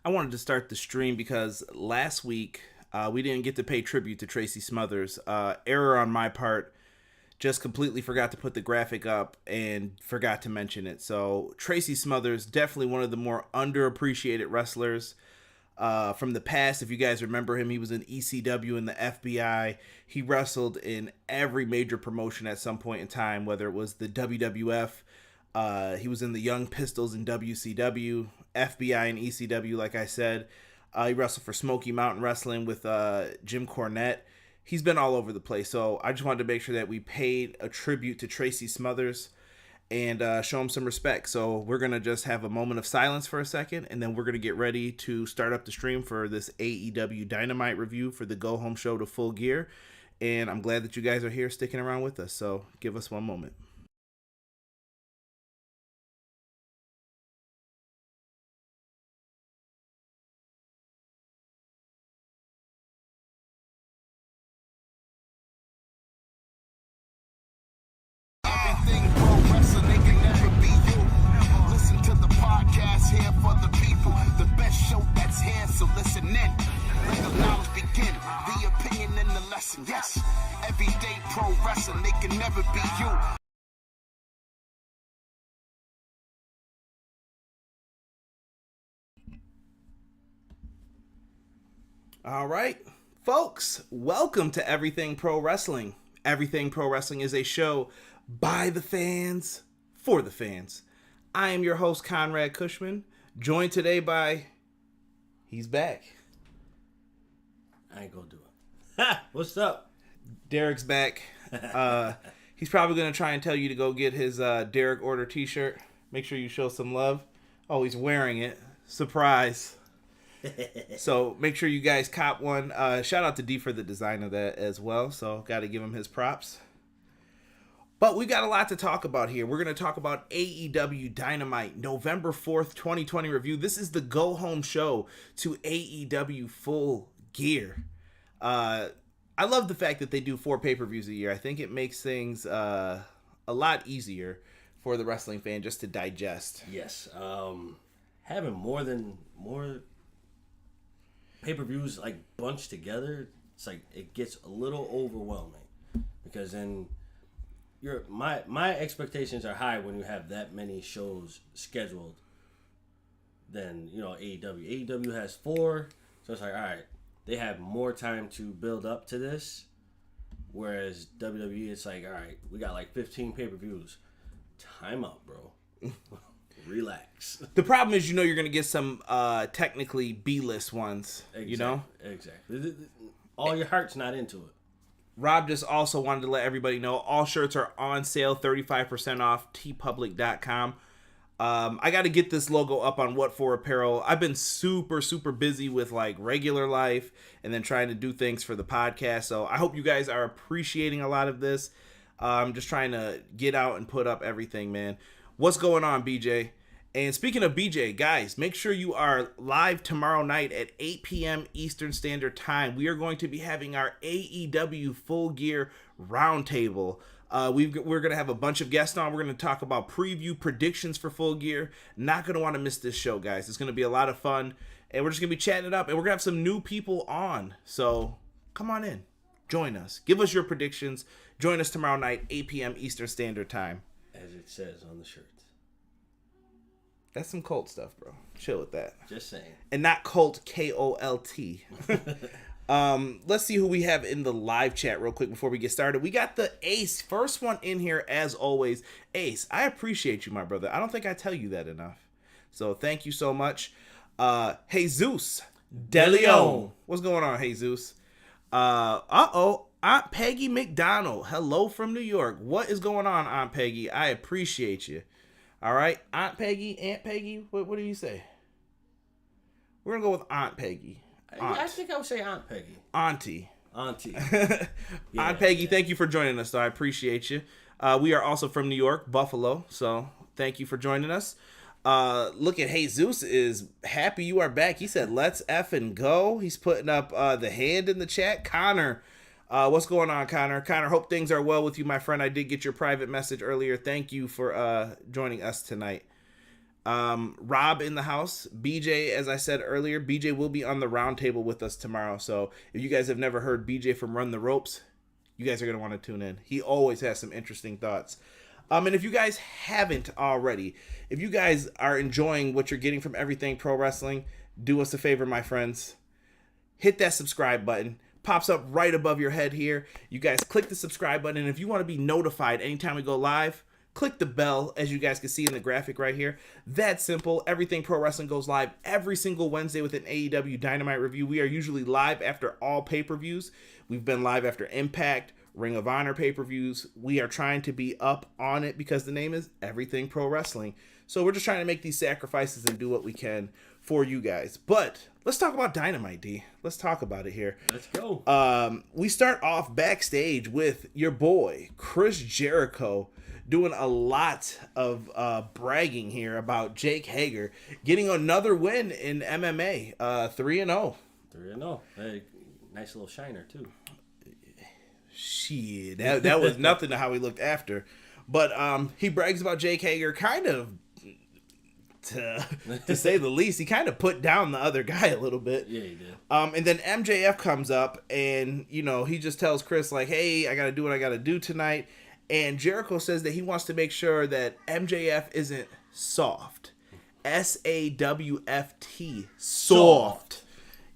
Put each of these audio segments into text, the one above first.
I wanted to start the stream because last week we didn't get to pay tribute to Tracy Smothers. Error on my part. Just completely forgot to put the graphic up and forgot to mention it. So Tracy Smothers, definitely one of the more underappreciated wrestlers from the past. If you guys remember him, he was in ECW and the FBI. He wrestled in every major promotion at some point in time, whether it was the WWF. He was in the Young Pistols in WCW, FBI and ECW, like I said. He wrestled for Smoky Mountain Wrestling with Jim Cornette. He's been all over the place, so I just wanted to make sure that we paid a tribute to Tracy Smothers and show him some respect. So we're going to just have a moment of silence for a second, and then we're going to get ready to start up the stream for this AEW Dynamite review for the Go Home Show to Full Gear. And I'm glad that you guys are here sticking around with us, so give us one moment. Here for the people, the best show that's here, so listen in. Let the knowledge begin, the opinion and the lesson. Yes, everyday pro wrestling, they can never be you. All right, folks, welcome to Everything Pro Wrestling. Everything Pro Wrestling is a show by the fans, for the fans. I am your host, Conrad Cushman, joined today by... He's back. I ain't gonna do it. What's up? Derek's back. He's probably going to try and tell you to go get his Derek Order t-shirt. Make sure you show some love. Oh, he's wearing it. Surprise. So make sure you guys cop one. Shout out to D for the design of that as well. So got to give him his props. But we got a lot to talk about here. We're going to talk about AEW Dynamite, November 4th, 2020 review. This is the go-home show to AEW Full Gear. I love the fact that they do 4 pay-per-views a year. I think it makes things a lot easier for the wrestling fan just to digest. Yes. Having more pay-per-views like bunched together, it's like it gets a little overwhelming because then my expectations are high when you have that many shows scheduled. Then AEW. AEW has 4, so it's like, all right, they have more time to build up to this. Whereas WWE, it's like, all right, we got like 15 pay-per-views. Time out, bro. Relax. The problem is, you're going to get some technically B-list ones. Exactly. Exactly. All your heart's not into it. Rob just also wanted to let everybody know all shirts are on sale, 35% off, tpublic.com. I got to get this logo up on What For Apparel. I've been super busy with like regular life and then trying to do things for the podcast. So I hope you guys are appreciating a lot of this. I'm just trying to get out and put up everything, man. What's going on, BJ? And speaking of BJ, guys, make sure you are live tomorrow night at 8 p.m. Eastern Standard Time. We are going to be having our AEW Full Gear Roundtable. We're going to have a bunch of guests on. We're going to talk about preview predictions for Full Gear. Not going to want to miss this show, guys. It's going to be a lot of fun. And we're just going to be chatting it up. And we're going to have some new people on. So come on in. Join us. Give us your predictions. Join us tomorrow night, 8 p.m. Eastern Standard Time. As it says on the shirt. That's some cult stuff, bro. Chill with that. Just saying. And not cult, K-O-L-T. Let's see who we have in the live chat real quick before we get started. We got the Ace. First one in here, as always. Ace, I appreciate you, my brother. I don't think I tell you that enough. So thank you so much. Jesus DeLeon. What's going on, Jesus? Aunt Peggy McDonald. Hello from New York. What is going on, Aunt Peggy? I appreciate you. All right, Aunt Peggy, Aunt Peggy, what do you say? We're going to go with Aunt Peggy. I think I would say Aunt Peggy. Auntie. Yeah, Aunt Peggy, Thank you for joining us, though. I appreciate you. We are also from New York, Buffalo, so thank you for joining us. Look at Jesus is happy you are back. He said, let's effing go. He's putting up the hand in the chat. Connor, what's going on, Connor? Connor, hope things are well with you, my friend. I did get your private message earlier. Thank you for joining us tonight. Rob in the house. BJ, as I said earlier, BJ will be on the round table with us tomorrow. So if you guys have never heard BJ from Run the Ropes, you guys are going to want to tune in. He always has some interesting thoughts. And if you guys haven't already, if you guys are enjoying what you're getting from Everything Pro Wrestling, do us a favor, my friends. Hit that subscribe button. Pops up right above your head here. You guys click the subscribe button. And if you want to be notified anytime we go live, click the bell, as you guys can see in the graphic right here. That's simple. Everything Pro Wrestling goes live every single Wednesday with an AEW Dynamite review. We are usually live after all pay-per-views. We've been live after Impact, Ring of Honor pay-per-views. We are trying to be up on it because the name is Everything Pro Wrestling. So we're just trying to make these sacrifices and do what we can for you guys. But let's talk about Dynamite, D. Let's talk about it here. Let's go. We start off backstage with your boy, Chris Jericho, doing a lot of bragging here about Jake Hager getting another win in MMA, 3-0. 3-0. Hey, nice little shiner, too. Shit, that was nothing to how he looked after. But he brags about Jake Hager, kind of, to say the least. He kind of put down the other guy a little bit. Yeah, he did. And then MJF comes up, and, you know, he just tells Chris, like, hey, I got to do what I got to do tonight. And Jericho says that he wants to make sure that MJF isn't soft. S-A-W-F-T. Soft.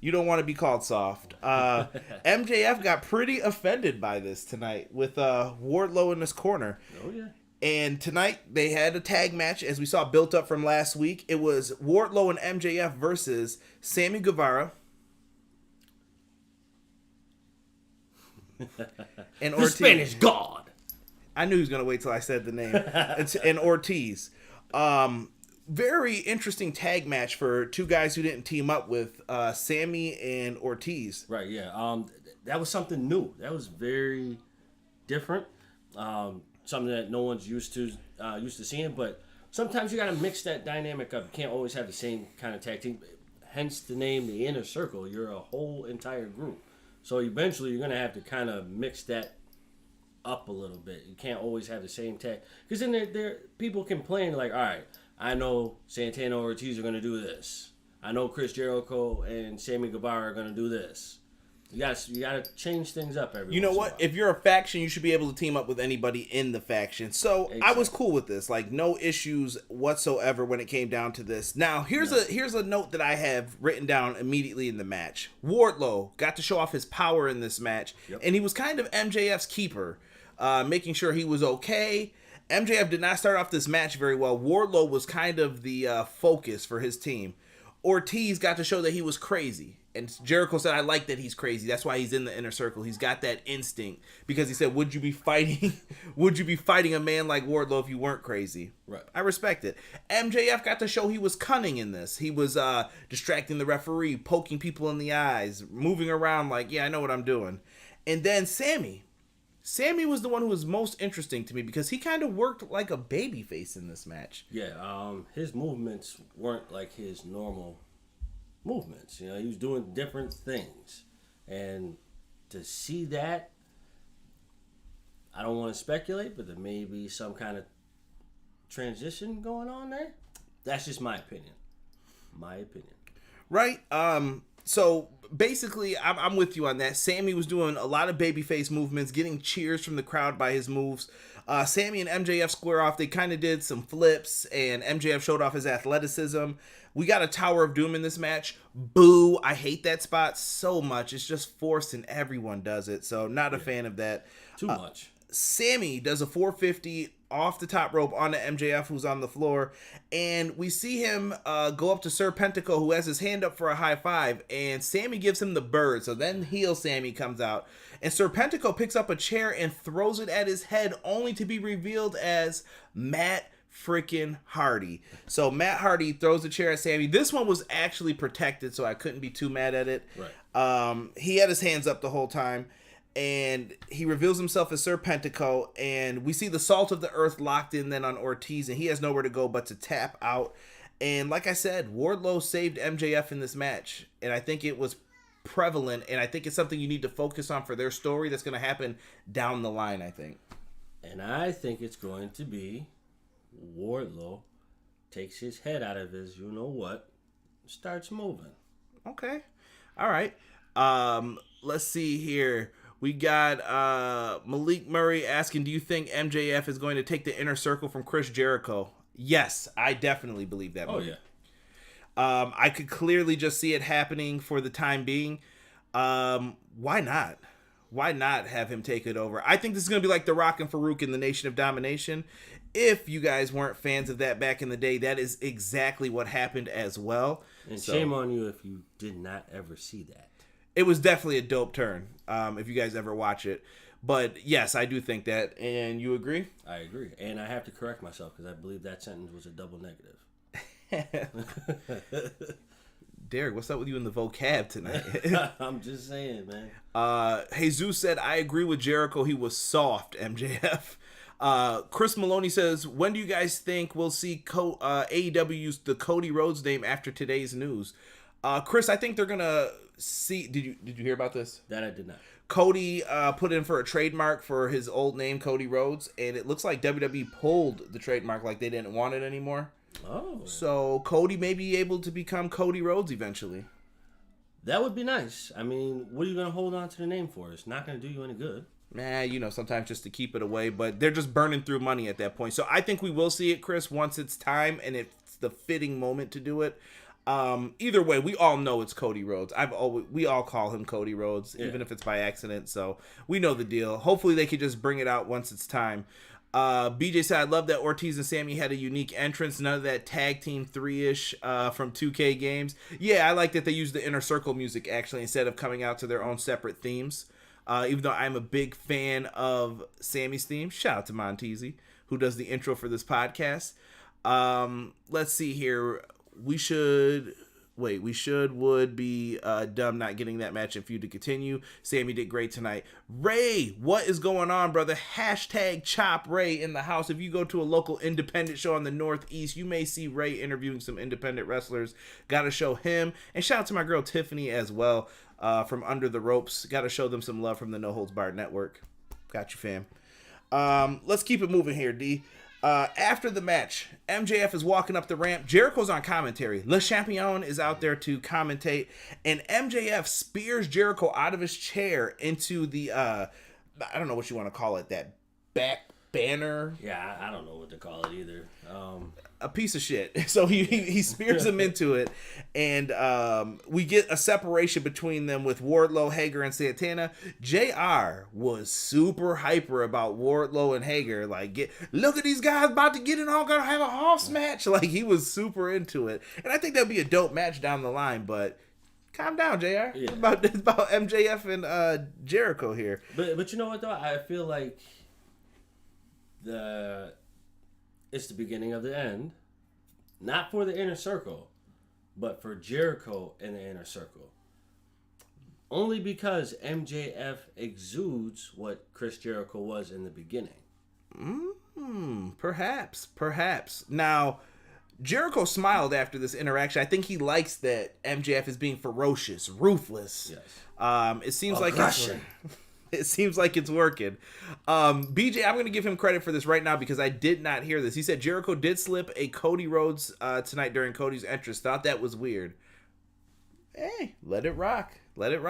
You don't want to be called soft. MJF got pretty offended by this tonight with Wardlow in his corner. Oh, yeah. And tonight they had a tag match, as we saw built up from last week. It was Wardlow and MJF versus Sammy Guevara and The Ortiz. Spanish God. I knew he was going to wait till I said the name. And Ortiz. Very interesting tag match for two guys who didn't team up with Sammy and Ortiz. Right, yeah. That was something new. That was very different. Something that no one's used to seeing. But sometimes you got to mix that dynamic up. You can't always have the same kind of tag team. Hence the name, the Inner Circle. You're a whole entire group. So eventually you're going to have to kind of mix that up a little bit. You can't always have the same tag. Because then there people complain like, all right, I know Santana and Ortiz are going to do this. I know Chris Jericho and Sammy Guevara are going to do this. You gotta change things up every. You know once in a what? while. If you're a faction, you should be able to team up with anybody in the faction. So I was cool with this. Like, no issues whatsoever when it came down to this. Now here's a note that I have written down immediately in the match. Wardlow got to show off his power in this match, and he was kind of MJF's keeper, making sure he was okay. MJF did not start off this match very well. Wardlow was kind of the focus for his team. Ortiz got to show that he was crazy. And Jericho said, I like that he's crazy. That's why he's in the Inner Circle. He's got that instinct. Because he said, would you be fighting a man like Wardlow if you weren't crazy? Right. I respect it. MJF got to show he was cunning in this. He was distracting the referee, poking people in the eyes, moving around like, yeah, I know what I'm doing. And then Sammy was the one who was most interesting to me because he kind of worked like a babyface in this match. Yeah, his movements weren't like his normal movements. You know, he was doing different things. And to see that, I don't want to speculate, but there may be some kind of transition going on there. That's just my opinion. Right? So basically, I'm with you on that. Sammy was doing a lot of babyface movements, getting cheers from the crowd by his moves. Sammy and MJF square off. They kind of did some flips, and MJF showed off his athleticism. We got a Tower of Doom in this match. Boo! I hate that spot so much. It's just forced, and everyone does it. So not a fan of that. Too much. Sammy does a 450 off the top rope onto MJF, who's on the floor, and we see him go up to Sir Pentagon, who has his hand up for a high five, and Sammy gives him the bird. So then heel Sammy comes out, and Sir Pentagon picks up a chair and throws it at his head, only to be revealed as Matt freaking Hardy. So Matt Hardy throws the chair at Sammy. This one was actually protected, so I couldn't be too mad at it. Right. He had his hands up the whole time. And he reveals himself as Sir Pentacle, and we see the Salt of the Earth locked in then on Ortiz, and he has nowhere to go but to tap out. And like I said, Wardlow saved MJF in this match, and I think it was prevalent, and I think it's something you need to focus on for their story that's going to happen down the line, I think. And I think it's going to be Wardlow takes his head out of his you-know-what, starts moving. Okay. All right. Let's see here. We got Malik Murray asking, do you think MJF is going to take the Inner Circle from Chris Jericho? Yes, I definitely believe that. Oh, yeah. I could clearly just see it happening for the time being. Why not? Why not have him take it over? I think this is going to be like The Rock and Farouk in the Nation of Domination. If you guys weren't fans of that back in the day, that is exactly what happened as well. And shame on you if you did not ever see that. It was definitely a dope turn, if you guys ever watch it. But yes, I do think that. And you agree? I agree. And I have to correct myself because I believe that sentence was a double negative. Derek, what's up with you in the vocab tonight? I'm just saying, man. Jesus said, I agree with Jericho. He was soft, MJF. Chris Maloney says, when do you guys think we'll see AEW use the Cody Rhodes name after today's news? Chris, I think they're going to see... Did you hear about this? That I did not. Cody put in for a trademark for his old name, Cody Rhodes, and it looks like WWE pulled the trademark, like they didn't want it anymore. Oh. So Cody may be able to become Cody Rhodes eventually. That would be nice. I mean, what are you going to hold on to the name for? It's not going to do you any good. Nah, sometimes just to keep it away, but they're just burning through money at that point. So I think we will see it, Chris, once it's time and it's the fitting moment to do it. Either way, we all know it's Cody Rhodes. We all call him Cody Rhodes, even if it's by accident. So we know the deal. Hopefully they can just bring it out once it's time. BJ said, I love that Ortiz and Sammy had a unique entrance. None of that tag team 3-ish from 2K games. Yeah, I like that they used the Inner Circle music actually instead of coming out to their own separate themes. Even though I'm a big fan of Sammy's theme. Shout out to Montezi, who does the intro for this podcast. Let's see here. We would be dumb not getting that match and feud to continue. Sammy did great tonight. Ray, what is going on, brother? Hashtag Chop Ray in the house. If you go to a local independent show on the Northeast, you may see Ray interviewing some independent wrestlers. Gotta show him. And shout out to my girl Tiffany as well from Under the Ropes. Gotta show them some love from the No Holds Barred Network. Got you, fam. Let's keep it moving here, D. After the match, MJF is walking up the ramp. Jericho's on commentary. Le Champion is out there to commentate. And MJF spears Jericho out of his chair into the, I don't know what you want to call it, that back banner. Yeah, I don't know what to call it either. A piece of shit. So he spears him into it. And we get a separation between them with Wardlow, Hager, and Santana. JR was super hyper about Wardlow and Hager. Like, look at these guys about to get it on, gonna have a house match. Like, he was super into it. And I think that'd be a dope match down the line, but calm down, JR. Yeah. It's about MJF and Jericho here. But you know what, though? I feel like it's the beginning of the end. Not for the Inner Circle, but for Jericho and the Inner Circle. Only because MJF exudes what Chris Jericho was in the beginning. Perhaps. Now, Jericho smiled after this interaction. I think he likes that MJF is being ferocious, ruthless. Yes. It seems like it's working. BJ, I'm going to give him credit for this right now because I did not hear this. He said Jericho did slip a Cody Rhodes tonight during Cody's entrance. Thought that was weird. Hey, let it rock. Sammy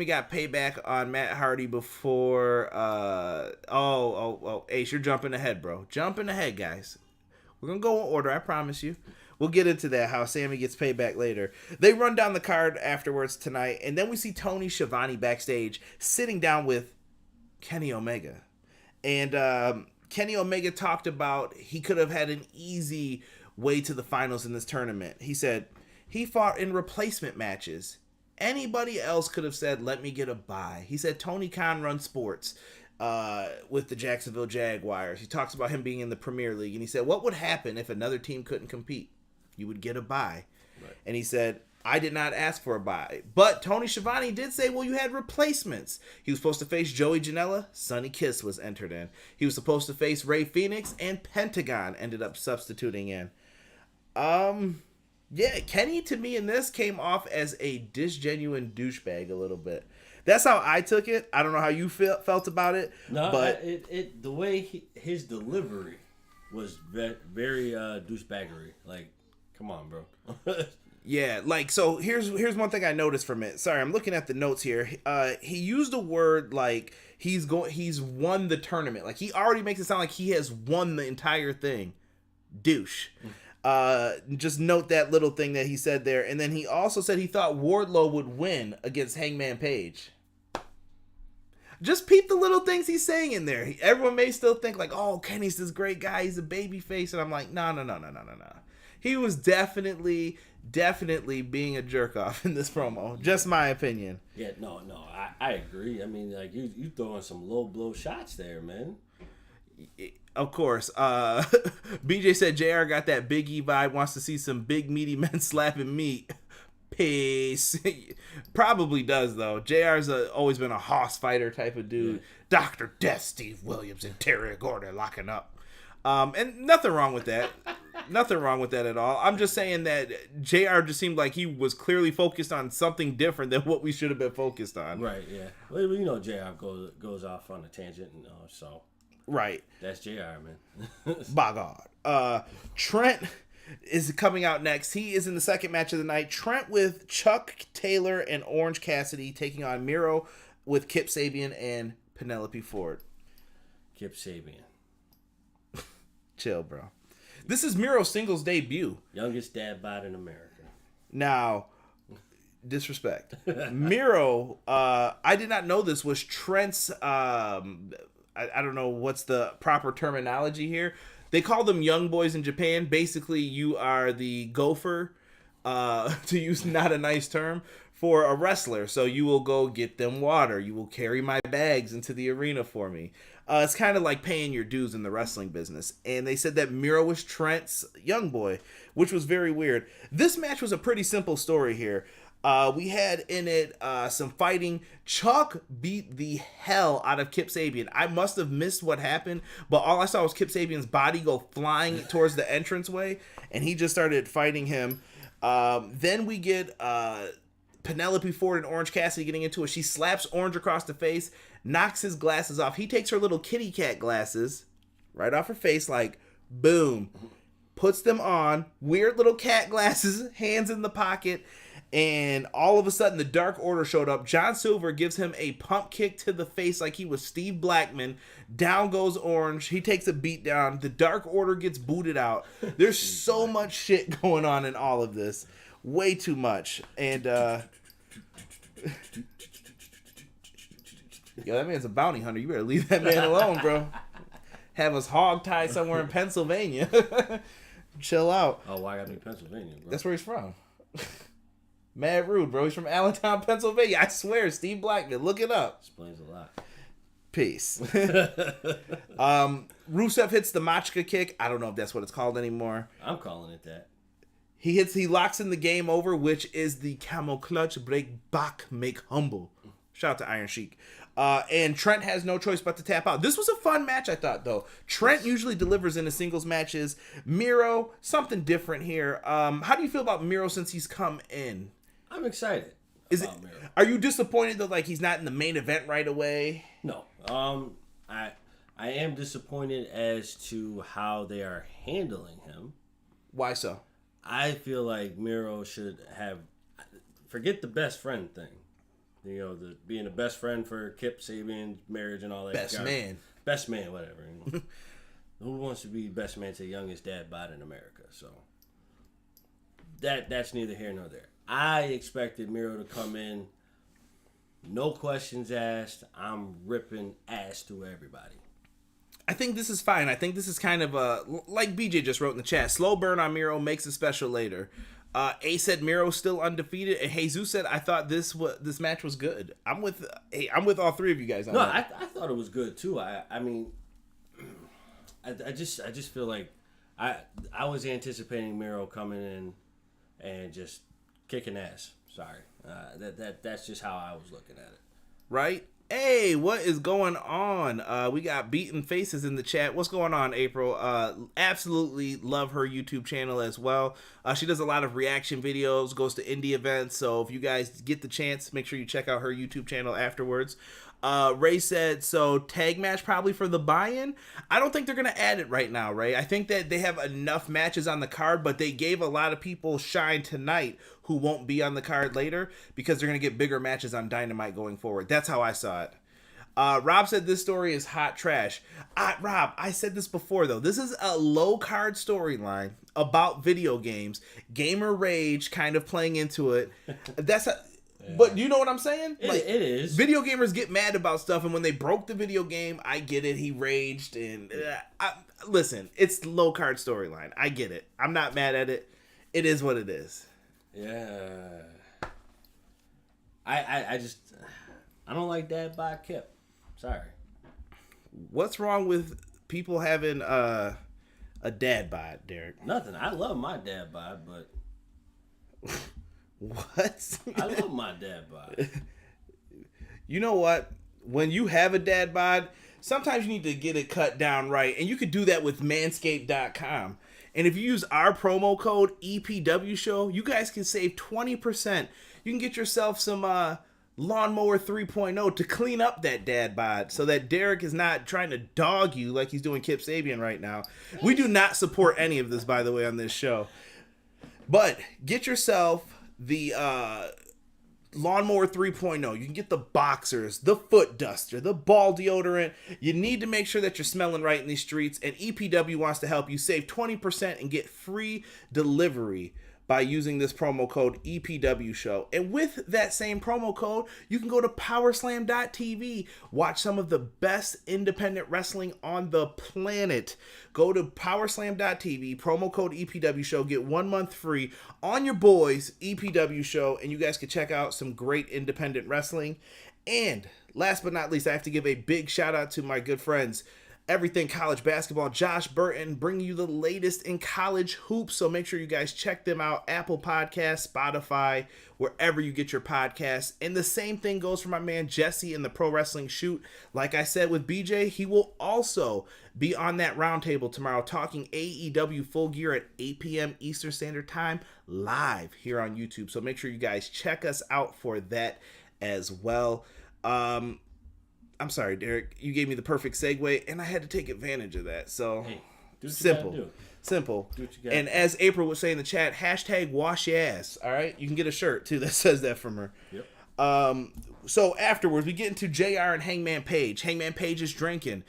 got payback on Matt Hardy before. Ace, you're jumping ahead, bro. Jumping ahead, guys. We're going to go in order, I promise you. We'll get into that, how Sammy gets payback later. They run down the card afterwards tonight, and then we see Tony Schiavone backstage sitting down with Kenny Omega. And Kenny Omega talked about he could have had an easy way to the finals in this tournament. He said he fought in replacement matches. Anybody else could have said, let me get a bye. He said Tony Khan runs sports with the Jacksonville Jaguars. He talks about him being in the Premier League, and he said, what would happen if another team couldn't compete? You would get a bye. Right. And he said, I did not ask for a bye. But Tony Schiavone did say, well, you had replacements. He was supposed to face Joey Janela. Sonny Kiss was entered in. He was supposed to face Rey Fenix, and Pentagon ended up substituting in. Yeah, Kenny, to me, in this, came off as a disgenuine douchebag a little bit. That's how I took it. I don't know how you felt about it. No, but the way his delivery was very douchebaggery. Like, come on, bro. Yeah, like, so here's one thing I noticed from it. Sorry, I'm looking at the notes here. He used a word like he's won the tournament. Like, he already makes it sound like he has won the entire thing. Douche. Just note that little thing that he said there. And then he also said he thought Wardlow would win against Hangman Page. Just peep the little things he's saying in there. Everyone may still think like, oh, Kenny's this great guy. He's a baby face. And I'm like, no. He was definitely being a jerk off in this promo. Just my opinion. Yeah, no, I agree. I mean, like, you throwing some low blow shots there, man. Of course. BJ said JR got that Big E vibe, wants to see some big meaty men slapping meat. Peace. Probably does, though. JR's always been a hoss fighter type of dude. Yeah. Dr. Death, Steve Williams, and Terry Gordon locking up. And nothing wrong with that. Nothing wrong with that at all. I'm just saying that JR just seemed like he was clearly focused on something different than what we should have been focused on. Right, yeah. Well, you know, JR goes off on a tangent, and so... Right. That's JR, man. By God. Trent is coming out next. He is in the second match of the night. Trent with Chuck Taylor and Orange Cassidy taking on Miro with Kip Sabian and Penelope Ford. Kip Sabian. Chill, bro. This is Miro's singles debut. Youngest dad bod in America. Now, disrespect. Miro, I did not know this, was Trent's... I don't know what's the proper terminology here. They call them young boys in Japan. Basically, you are the gopher, to use not a nice term, for a wrestler. So you will go get them water. You will carry my bags into the arena for me. It's kind of like paying your dues in the wrestling business. And they said that Miro was Trent's young boy, which was very weird. This match was a pretty simple story here. We had in it some fighting. Chuck beat the hell out of Kip Sabian. I must have missed what happened, but all I saw was Kip Sabian's body go flying towards the entranceway, and he just started fighting him. Then we get Penelope Ford and Orange Cassidy getting into it. She slaps Orange across the face, knocks his glasses off. He takes her little kitty cat glasses right off her face, like, boom. Puts them on. Weird little cat glasses, hands in the pocket. And all of a sudden, the Dark Order showed up. John Silver gives him a pump kick to the face like he was Steve Blackman. Down goes Orange. He takes a beat down. The Dark Order gets booted out. There's so much shit going on in all of this. Way too much. And, yo, that man's a bounty hunter. You better leave that man alone, bro. Have us hog-tied somewhere in Pennsylvania. Chill out. Oh, why gotta be Pennsylvania, bro? That's where he's from. Mad rude, bro. He's from Allentown, Pennsylvania. I swear, Steve Blackman. Look it up. Explains a lot. Peace. Rusev hits the Machka kick. I don't know if that's what it's called anymore. I'm calling it that. He locks in the game over, which is the camel clutch, break back, make humble. Shout out to Iron Sheik. And Trent has no choice but to tap out. This was a fun match, I thought, though. Trent usually delivers in the singles matches. Miro, something different here. How do you feel about Miro since he's come in? I'm excited. Miro. Are you disappointed that like he's not in the main event right away? No. I am disappointed as to how they are handling him. Why so? I feel like Miro should have forget the best friend thing. You know, being a best friend for Kip Sabian's marriage and all that. Best man, whatever. You know? Who wants to be best man to the youngest dad bod in America? So that's neither here nor there. I expected Miro to come in, no questions asked. I'm ripping ass to everybody. I think this is fine. I think this is kind of like BJ just wrote in the chat. Slow burn on Miro makes it special later. A said Miro's still undefeated, and Jesus said I thought this match was good. I'm with all three of you guys on that. I thought it was good too. I mean, I just feel like I was anticipating Miro coming in and just kicking ass. Sorry, that's just how I was looking at it. Right. Hey, what is going on? We got Beaten Faces in the chat. What's going on, April? Absolutely love her YouTube channel as well. She does a lot of reaction videos, goes to indie events. So if you guys get the chance, make sure you check out her YouTube channel afterwards. Ray said, so tag match probably for the buy-in? I don't think they're going to add it right now, Ray. I think that they have enough matches on the card, but they gave a lot of people shine tonight who won't be on the card later because they're going to get bigger matches on Dynamite going forward. That's how I saw it. Rob said this story is hot trash. Rob, I said this before, though. This is a low-card storyline about video games. Gamer rage kind of playing into it. But you know what I'm saying? It is. Video gamers get mad about stuff, and when they broke the video game, I get it. He raged, and listen, it's low-card storyline. I get it. I'm not mad at it. It is what it is. Yeah. I don't like Dad by Kip. Sorry. What's wrong with people having a dad bod, Derek? Nothing. I love my dad bod, but what? I love my dad bod. You know what? When you have a dad bod, sometimes you need to get it cut down right, and you could do that with manscaped.com. And if you use our promo code EPW Show, you guys can save 20%. You can get yourself some Lawnmower 3.0 to clean up that dad bod so that Derek is not trying to dog you like he's doing Kip Sabian right now. We do not support any of this, by the way, on this show. But get yourself the Lawnmower 3.0. You can get the boxers, the foot duster, the ball deodorant. You need to make sure that you're smelling right in these streets, and EPW wants to help you save 20% and get free delivery by using this promo code EPW Show. And with that same promo code, you can go to powerslam.tv, watch some of the best independent wrestling on the planet. Go to powerslam.tv, promo code EPW Show, get 1 month free on your boys, EPW Show, and you guys can check out some great independent wrestling. And last but not least, I have to give a big shout out to my good friends, Everything College Basketball, Josh Burton, bringing you the latest in college hoops. So make sure you guys check them out. Apple Podcasts, Spotify, wherever you get your podcasts. And the same thing goes for my man Jesse in the Pro Wrestling Shoot. Like I said with BJ, he will also be on that roundtable tomorrow talking AEW Full Gear at 8 p.m. Eastern Standard Time live here on YouTube. So make sure you guys check us out for that as well. I'm sorry, Derek. You gave me the perfect segue, and I had to take advantage of that. So, hey, do what simple. you gotta do. Simple. Do what you gotta And do. as April would say in the chat, hashtag wash your ass. All right? You can get a shirt, too, that says that from her. Yep. So afterwards, we get into JR and Hangman Page. Hangman Page is drinking.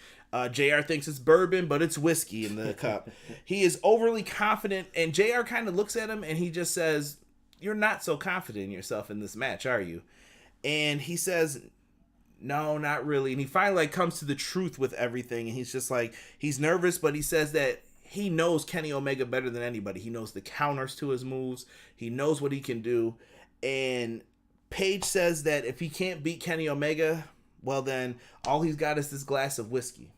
JR thinks it's bourbon, but it's whiskey in the cup. He is overly confident, and JR kind of looks at him, and he just says, "You're not so confident in yourself in this match, are you?" And he says, "No, not really." And he finally comes to the truth with everything. And he's just like, he's nervous, but he says that he knows Kenny Omega better than anybody. He knows the counters to his moves. He knows what he can do. And Page says that if he can't beat Kenny Omega, well then all he's got is this glass of whiskey.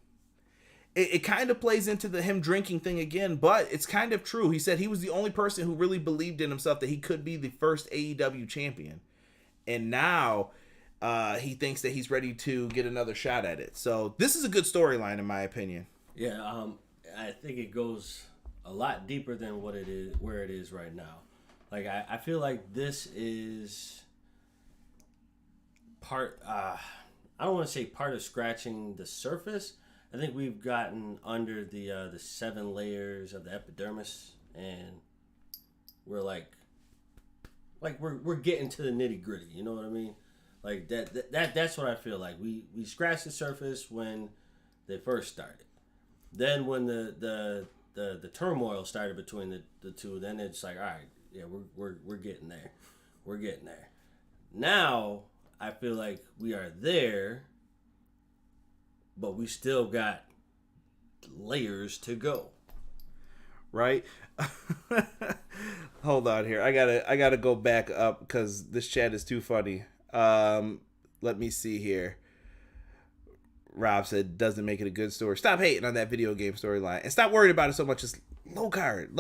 It kind of plays into the him drinking thing again, but it's kind of true. He said he was the only person who really believed in himself that he could be the first AEW champion. And now he thinks that he's ready to get another shot at it. So this is a good storyline in my opinion. Yeah, I think it goes a lot deeper than what it is, where it is right now. Like I feel like this is part. I don't want to say part of scratching the surface. I think we've gotten under the 7 layers of the epidermis, and we're like we're getting to the nitty gritty. You know what I mean? Like that's what I feel like. We scratched the surface when they first started. Then when the turmoil started between the two, then it's like, all right, yeah, we're getting there. We're getting there. Now I feel like we are there, but we still got layers to go. Right? Hold on here. I gotta go back up because this chat is too funny. Let me see here. Rob said, doesn't make it a good story. Stop hating on that video game storyline and stop worrying about it so much. Just low card.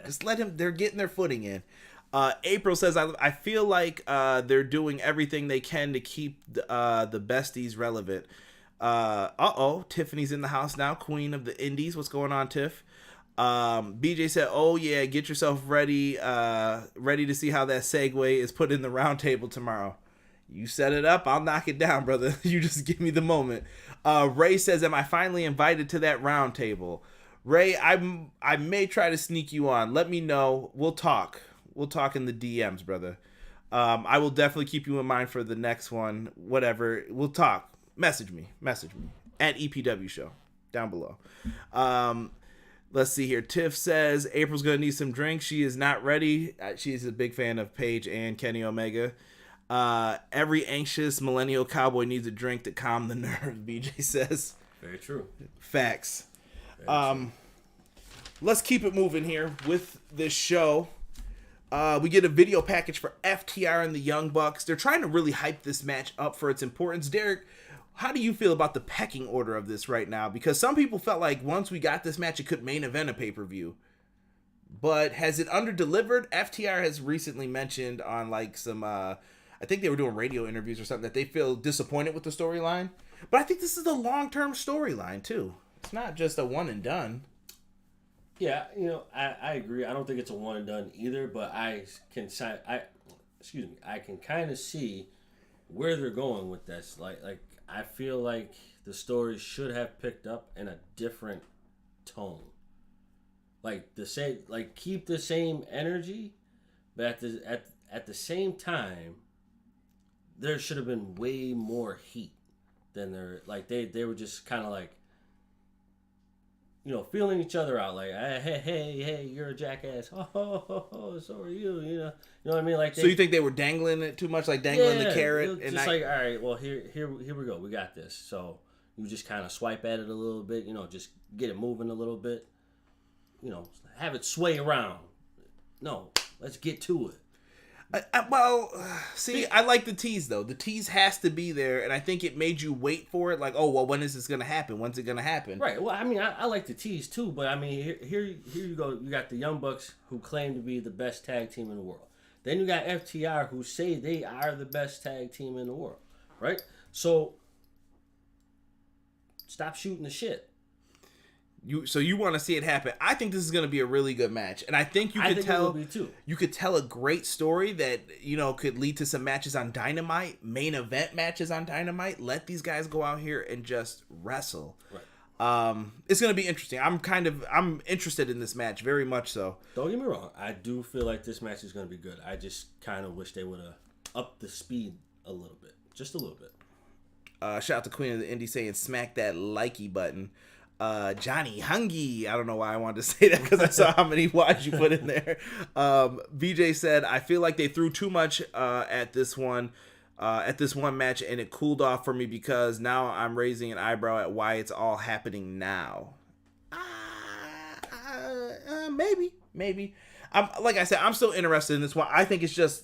Just let him. They're getting their footing in. April says, I feel like they're doing everything they can to keep the besties relevant. Tiffany's in the house now, queen of the indies. What's going on, Tiff? BJ said, oh yeah, get yourself ready to see how that segue is put in the round table tomorrow. You set it up, I'll knock it down, brother. You just give me the moment. Ray says, am I finally invited to that round table? Ray, I may try to sneak you on. Let me know. We'll talk. We'll talk in the DMs, brother. I will definitely keep you in mind for the next one. Whatever. We'll talk. Message me. At EPW Show. Down below. Let's see here. Tiff says, April's going to need some drinks. She is not ready. She's a big fan of Paige and Kenny Omega. Every anxious millennial cowboy needs a drink to calm the nerves, BJ says. Very true. Facts. Let's keep it moving here with this show. We get a video package for FTR and the Young Bucks. They're trying to really hype this match up for its importance. Derek, how do you feel about the pecking order of this right now? Because some people felt like once we got this match, it could main event a pay-per-view. But has it under-delivered? FTR has recently mentioned on like some, I think they were doing radio interviews or something, that they feel disappointed with the storyline. But I think this is a long-term storyline too. It's not just a one and done. Yeah, I agree. I don't think it's a one and done either, but I can kind of see where they're going with this. Like I feel like the story should have picked up in a different tone. Like keep the same energy, but at the same time, there should have been way more heat than there. Like they were just kind of like, feeling each other out, like, hey, you're a jackass. Oh, so are you. You know what I mean? Like, so you think they were dangling it too much, like dangling the carrot? Just like, all right, well, here we go. We got this. So you just kind of swipe at it a little bit. Just get it moving a little bit. Have it sway around. No, let's get to it. I like the tease, though. The tease has to be there, and I think it made you wait for it. Like, oh, well, when is this going to happen? When's it going to happen? Right. Well, I mean, I like the tease, too, but, I mean, here you go. You got the Young Bucks, who claim to be the best tag team in the world. Then you got FTR, who say they are the best tag team in the world, right? So, stop shooting the shit. You want to see it happen. I think this is going to be a really good match, and I think you could tell. You could tell a great story that could lead to some matches on Dynamite, main event matches on Dynamite. Let these guys go out here and just wrestle. Right. It's going to be interesting. I'm interested in this match very much. So don't get me wrong. I do feel like this match is going to be good. I just kind of wish they would have upped the speed a little bit, just a little bit. Shout out to Queen of the Indie saying smack that likey button. Johnny Hungy. I don't know why I wanted to say that because I saw how many Y's you put in there. BJ said, I feel like they threw too much at this one match, and it cooled off for me because now I'm raising an eyebrow at why it's all happening now. Maybe. Like I said, I'm still interested in this one. I think it's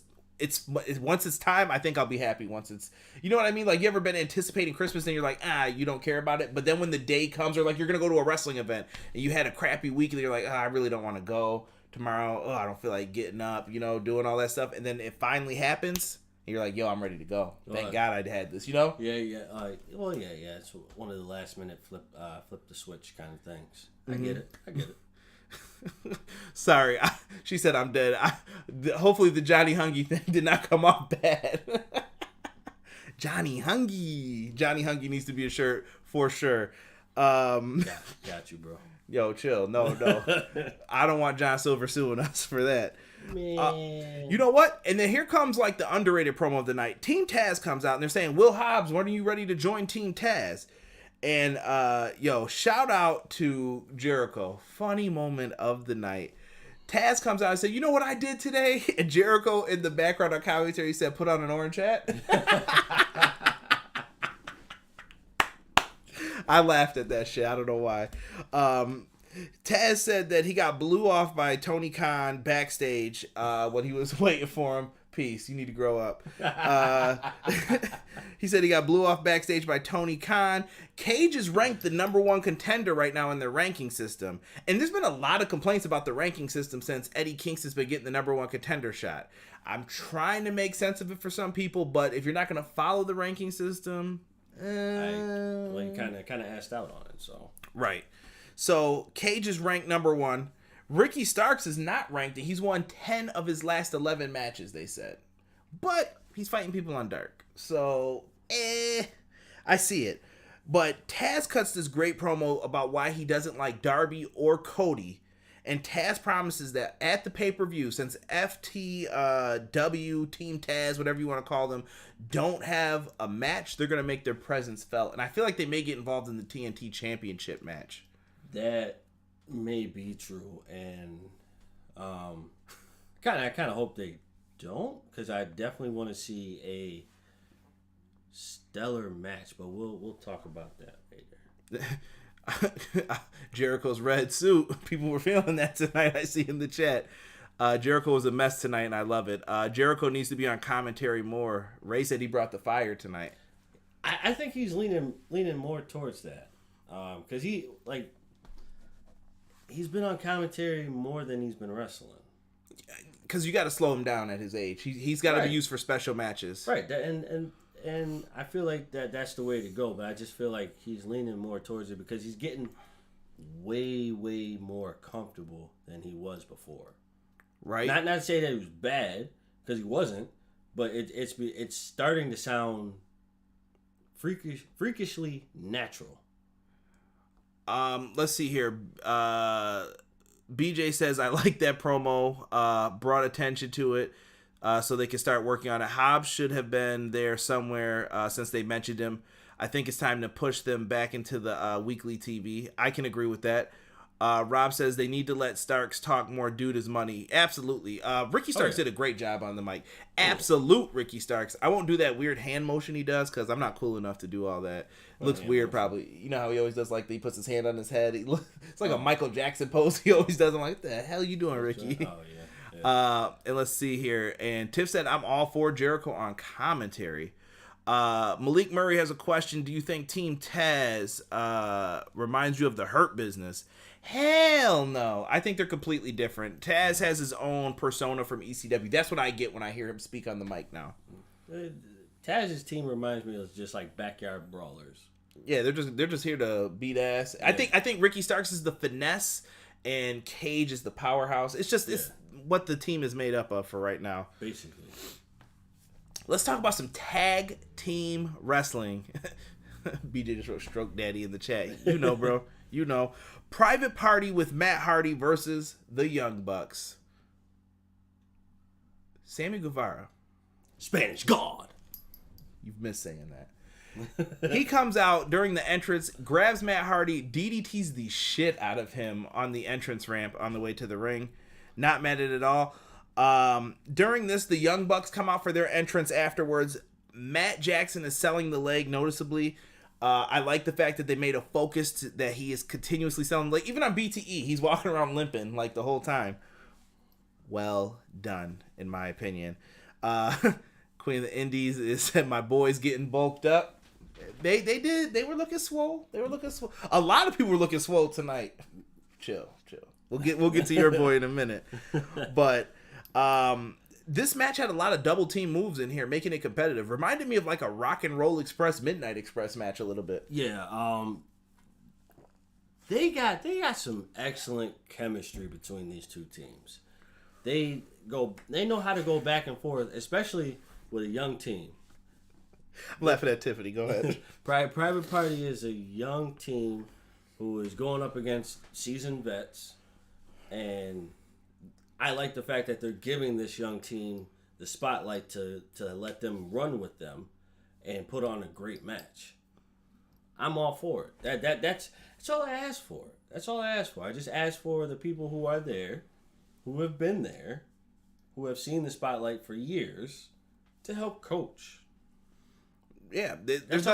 once it's time, I think I'll be happy once it's, you know what I mean? Like, you ever been anticipating Christmas and you're like, you don't care about it, but then when the day comes, or like you're gonna go to a wrestling event and you had a crappy week and you're like, I really don't want to go tomorrow. I don't feel like getting up, doing all that stuff, and then it finally happens and you're like, yo, I'm ready to go. Thank God I'd had this, Yeah. It's one of the last minute flip the switch kind of things. I get it. Sorry, she said I'm dead. Hopefully the Johnny Hungy thing did not come off bad. Johnny Hungy needs to be a shirt for sure. Got you, bro. Yo, chill. No. I don't want John Silver suing us for that. Man. You know what? And then here comes like the underrated promo of the night. Team Taz comes out and they're saying, Will Hobbs, when are you ready to join Team Taz? And, shout out to Jericho. Funny moment of the night. Taz comes out and said, you know what I did today? And Jericho in the background on commentary said, put on an orange hat. I laughed at that shit. I don't know why. Taz said that he got blew off by Tony Khan backstage when he was waiting for him. Peace. You need to grow up. He said he got blew off backstage by Tony Khan. Cage is ranked the #1 contender right now in their ranking system. And there's been a lot of complaints about the ranking system since Eddie Kingston's been getting the #1 contender shot. I'm trying to make sense of it for some people, but if you're not going to follow the ranking system... you kind of asked out on it, so... Right. So, Cage is ranked #1. Ricky Starks is not ranked. He's won 10 of his last 11 matches, they said. But He's fighting people on Dark. So, I see it. But Taz cuts this great promo about why he doesn't like Darby or Cody. And Taz promises that at the pay-per-view, since FTW, Team Taz, whatever you want to call them, don't have a match, they're going to make their presence felt. And I feel like they may get involved in the TNT Championship match. That may be true. And I kind of hope they don't, because I definitely want to see a stellar match. But we'll talk about that later. Jericho's red suit. People were feeling that tonight. I see in the chat. Jericho was a mess tonight, and I love it. Jericho needs to be on commentary more. Ray said he brought the fire tonight. I think he's leaning more towards that, because he's been on commentary more than he's been wrestling. Because you got to slow him down at his age. He's got to be used for special matches. Right, and I feel like that's the way to go, but I just feel like he's leaning more towards it because he's getting way, way more comfortable than he was before. Right. Not to say that he was bad, because he wasn't, but it's starting to sound freakishly natural. Let's see here. BJ says, I like that promo, brought attention to it. So they can start working on it. Hobbs should have been there somewhere since they mentioned him. I think it's time to push them back into the weekly TV. I can agree with that. Rob says they need to let Starks talk more due to his money. Absolutely. Ricky Starks did a great job on the mic. Absolute Ricky Starks. I won't do that weird hand motion he does because I'm not cool enough to do all that. Looks weird probably. You know how he always does, like he puts his hand on his head. It's like a Michael Jackson pose he always does. I'm like, what the hell are you doing, Ricky? Oh, yeah. And let's see here. And Tiff said, I'm all for Jericho on commentary. Malik Murray has a question. Do you think Team Taz reminds you of the Hurt Business? Hell no. I think they're completely different. Taz has his own persona from ECW. That's what I get when I hear him speak on the mic now. Taz's team reminds me of just like backyard brawlers. Yeah, they're just here to beat ass. Yeah. I think Ricky Starks is the finesse and Cage is the powerhouse. It's just it's what the team is made up of for right now. Basically. Let's talk about some tag team wrestling. BJ just wrote Stroke Daddy in the chat. You know, bro. You know. Private Party with Matt Hardy versus the Young Bucks. Sammy Guevara. Spanish God. You've missed saying that. He comes out during the entrance, grabs Matt Hardy, DDTs the shit out of him on the entrance ramp on the way to the ring. Not mad at it at all. During this, the Young Bucks come out for their entrance afterwards. Matt Jackson is selling the leg noticeably. I like the fact that they made a focus that he is continuously selling the leg. Even on BTE, he's walking around limping like the whole time. Well done, in my opinion. Queen of the Indies said, my boy's getting bulked up. They did. They were looking swole. A lot of people were looking swole tonight. Chill. We'll get to your boy in a minute. But this match had a lot of double team moves in here, making it competitive. Reminded me of like a Rock and Roll Express, Midnight Express match a little bit. Yeah. They got some excellent chemistry between these two teams. They know how to go back and forth, especially with a young team. I'm laughing at Tiffany. Go ahead. Private Party is a young team who is going up against seasoned vets, and I like the fact that they're giving this young team the spotlight to let them run with them and put on a great match. I'm all for it. That's all I ask for. That's all I ask for. I just ask for the people who are there, who have been there, who have seen the spotlight for years, to help coach. Yeah, there's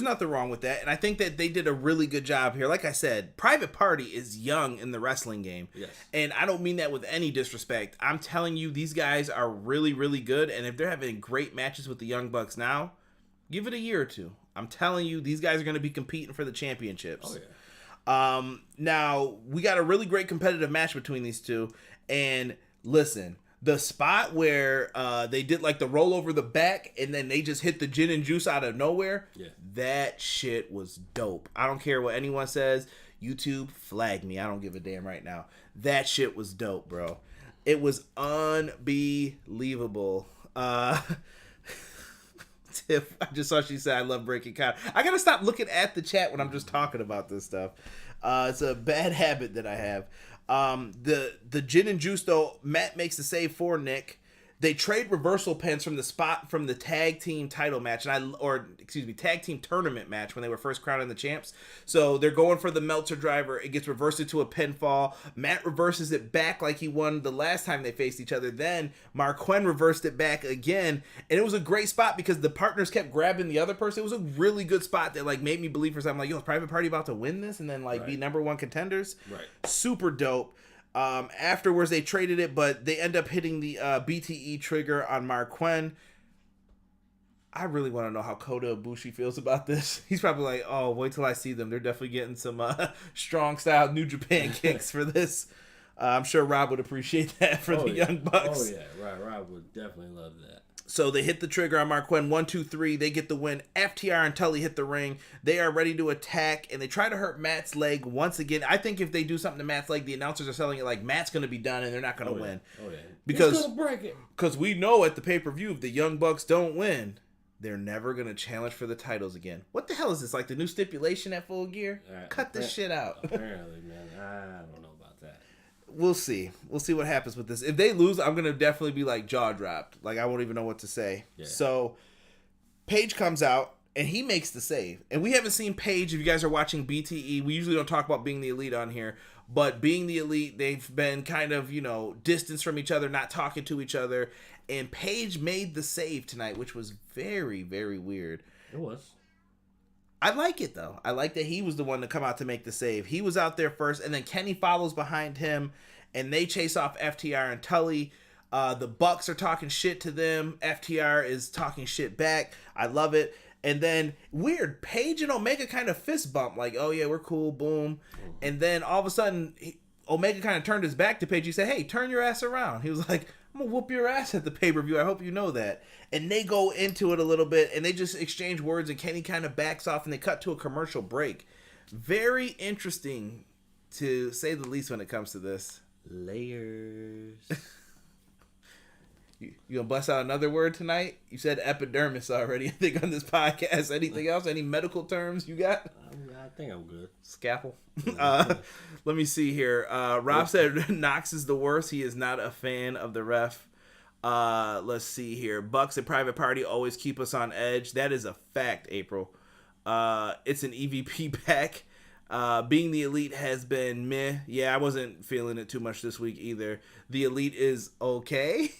nothing wrong with that. And I think that they did a really good job here. Like I said, Private Party is young in the wrestling game. Yes. And I don't mean that with any disrespect. I'm telling you, these guys are really, really good. And if they're having great matches with the Young Bucks now, give it a year or two. I'm telling you, these guys are going to be competing for the championships. Oh, yeah. Now, we got a really great competitive match between these two. And listen, the spot where they did like the roll over the back and then they just hit the gin and juice out of nowhere, that shit was dope. I don't care what anyone says. YouTube, flag me. I don't give a damn right now. That shit was dope, bro. It was unbelievable. Tiff, I just saw she said, I love breaking count. I got to stop looking at the chat when I'm just talking about this stuff. It's a bad habit that I have. The gin and juice, though, Matt makes the save for Nick. They trade reversal pins from the spot from the tag team title match, tag team tournament match when they were first crowning the champs. So they're going for the Meltzer driver. It gets reversed into a pinfall. Matt reverses it back like he won the last time they faced each other. Then Marquen reversed it back again, and it was a great spot because the partners kept grabbing the other person. It was a really good spot that like made me believe for something like, yo, is Private Party about to win this and then like be number one contenders? Right. Super dope. Afterwards, they traded it, but they end up hitting the BTE trigger on Marquen. I really want to know how Kota Ibushi feels about this. He's probably like, oh, wait till I see them. They're definitely getting some strong style New Japan kicks for this. I'm sure Rob would appreciate that for the Young Bucks. Oh, yeah. Right. Rob would definitely love that. So they hit the trigger on Marquen. 1, 2, 3. They get the win. FTR and Tully hit the ring. They are ready to attack, and they try to hurt Matt's leg once again. I think if they do something to Matt's leg, the announcers are selling it like Matt's going to be done, and they're not going to win. Oh, yeah. Because he's going to break it. Because we know at the pay-per-view, if the Young Bucks don't win, they're never going to challenge for the titles again. What the hell is this? Like the new stipulation at Full Gear? Cut this shit out. Apparently, man. I don't know about that. We'll see. We'll see what happens with this. If they lose, I'm going to definitely be like jaw dropped. Like I won't even know what to say. Yeah. So Paige comes out and he makes the save. And we haven't seen Paige. If you guys are watching BTE, we usually don't talk about Being the Elite on here. But Being the Elite, they've been kind of, distanced from each other, not talking to each other. And Paige made the save tonight, which was very, very weird. It was. I like it, though. I like that he was the one to come out to make the save. He was out there first, and then Kenny follows behind him, and they chase off FTR and Tully. The Bucks are talking shit to them. FTR is talking shit back. I love it. And then, weird, Paige and Omega kind of fist bump, like, oh, yeah, we're cool, boom. And then, all of a sudden, Omega kind of turned his back to Paige. He said, hey, turn your ass around. He was like, I'm going to whoop your ass at the pay-per-view. I hope you know that. And they go into it a little bit, and they just exchange words, and Kenny kind of backs off, and they cut to a commercial break. Very interesting, to say the least, when it comes to this. Layers. You gonna bust out another word tonight? You said epidermis already, I think, on this podcast. Anything else? Any medical terms you got? I think I'm good. Scalpel. Let me see here. Rob said Knox is the worst. He is not a fan of the ref. Let's see here. Bucks and Private Party always keep us on edge. That is a fact, April. It's an EVP pack. Being the Elite has been meh. Yeah, I wasn't feeling it too much this week either. The Elite is okay.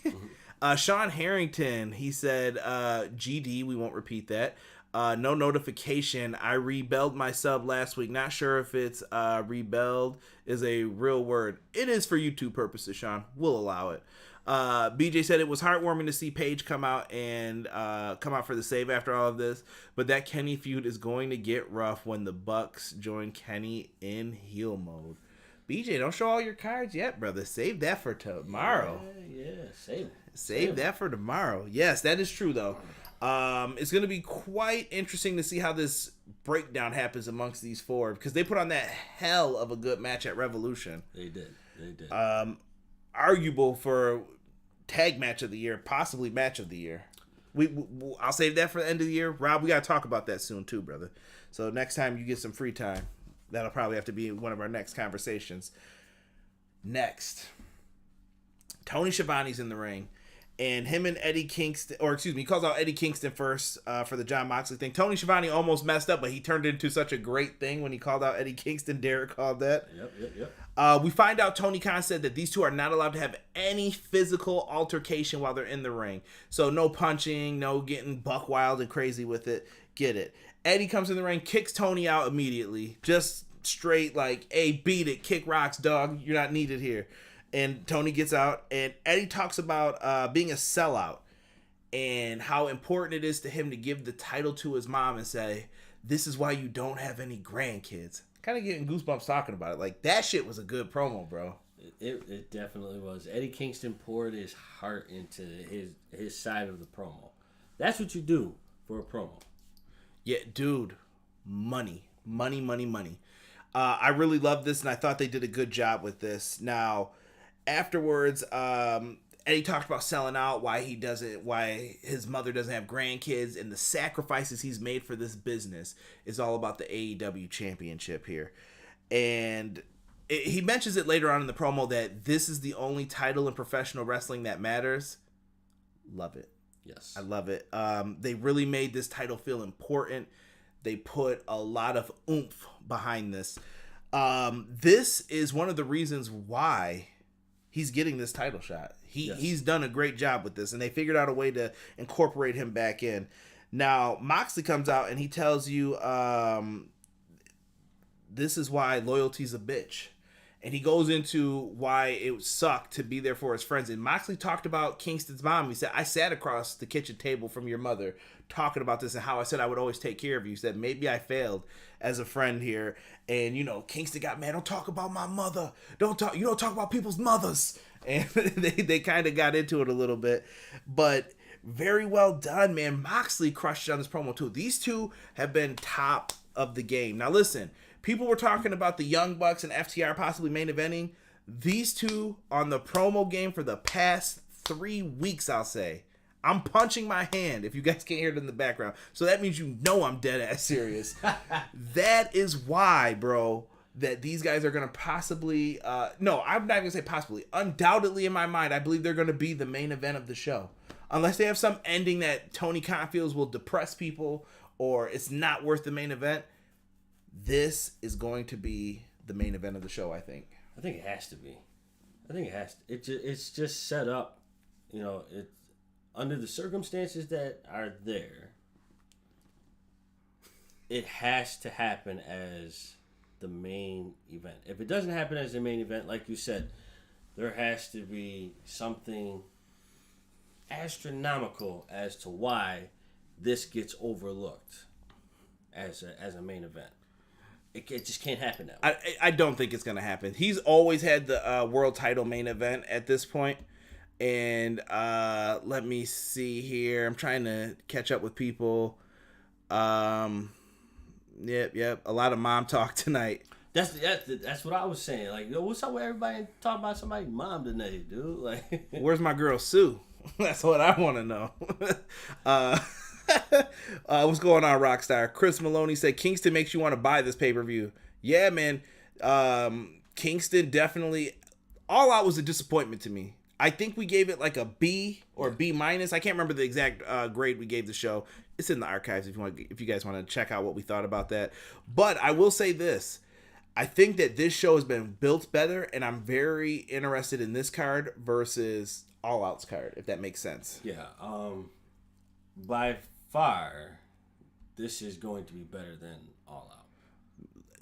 Sean Harrington, he said, GD, we won't repeat that. No notification. I rebelled my sub last week. Not sure if it's rebelled is a real word. It is for YouTube purposes, Sean. We'll allow it. BJ said it was heartwarming to see Paige come out for the save after all of this, but that Kenny feud is going to get rough when the Bucks join Kenny in heel mode. BJ, don't show all your cards yet, brother. Save that for tomorrow. Yeah, save that for tomorrow. Yes, that is true though. It's going to be quite interesting to see how this breakdown happens amongst these four, because they put on that hell of a good match at Revolution. They did. Arguable for tag match of the year, possibly match of the year. I'll save that for the end of the year. Rob, we got to talk about that soon too, brother. So next time you get some free time, that'll probably have to be one of our next conversations. Next, Tony Schiavone's in the ring, and him and Eddie Kingston, he calls out Eddie Kingston first for the Jon Moxley thing. Tony Schiavone almost messed up, but he turned it into such a great thing when he called out Eddie Kingston. Derek called that. Yep. We find out Tony Khan said that these two are not allowed to have any physical altercation while they're in the ring. So no punching, no getting buck wild and crazy with it. Get it. Eddie comes in the ring, kicks Tony out immediately. Just straight like, hey, beat it, kick rocks, dog. You're not needed here. And Tony gets out, and Eddie talks about being a sellout and how important it is to him to give the title to his mom and say, this is why you don't have any grandkids. Kind of getting goosebumps talking about it. Like, that shit was a good promo, bro. It definitely was. Eddie Kingston poured his heart into his side of the promo. That's what you do for a promo. Yeah, dude. Money. I really love this, and I thought they did a good job with this. Now, afterwards, And he talked about selling out, why his mother doesn't have grandkids, and the sacrifices he's made for this business is all about the AEW championship here. And he mentions it later on in the promo that this is the only title in professional wrestling that matters. Love it. Yes. I love it. They really made this title feel important. They put a lot of oomph behind this. This is one of the reasons why he's getting this title shot. He's done a great job with this, and they figured out a way to incorporate him back in. Now, Moxley comes out and he tells you this is why loyalty's a bitch. And he goes into why it sucked to be there for his friends. And Moxley talked about Kingston's mom. He said, I sat across the kitchen table from your mother talking about this and how I said I would always take care of you. He said, maybe I failed as a friend here. And, Kingston got mad. Don't talk about my mother. You don't talk about people's mothers. And they kind of got into it a little bit. But very well done, man. Moxley crushed on this promo, too. These two have been top of the game. Now, listen. People were talking about the Young Bucks and FTR possibly main eventing. These two on the promo game for the past 3 weeks, I'll say. I'm punching my hand if you guys can't hear it in the background. So that means I'm dead ass serious. That is why, bro, that these guys are going to possibly... no, I'm not going to say possibly. Undoubtedly, in my mind, I believe they're going to be the main event of the show. Unless they have some ending that Tony Khan feels will depress people or it's not worth the main event. This is going to be the main event of the show, I think. I think it has to be. It's just set up, it under the circumstances that are there. It has to happen as the main event. If it doesn't happen as the main event, like you said, there has to be something astronomical as to why this gets overlooked as a main event. It just can't happen now. I don't think it's going to happen. He's always had the world title main event at this point. And let me see here. I'm trying to catch up with people. Yep. A lot of mom talk tonight. That's what I was saying. Like, what's up with everybody talking about somebody's mom tonight, dude? Like, where's my girl Sue? That's what I want to know. What's going on, Rockstar? Chris Maloney said Kingston makes you want to buy this pay-per-view. Yeah, man. Kingston definitely. All Out was a disappointment to me. I think we gave it like a B or B minus. I can't remember the exact grade we gave the show. It's in the archives if you guys want to check out what we thought about that. But I will say this. I think that this show has been built better, and I'm very interested in this card versus All Out's card, if that makes sense. Yeah. By far, this is going to be better than All Out.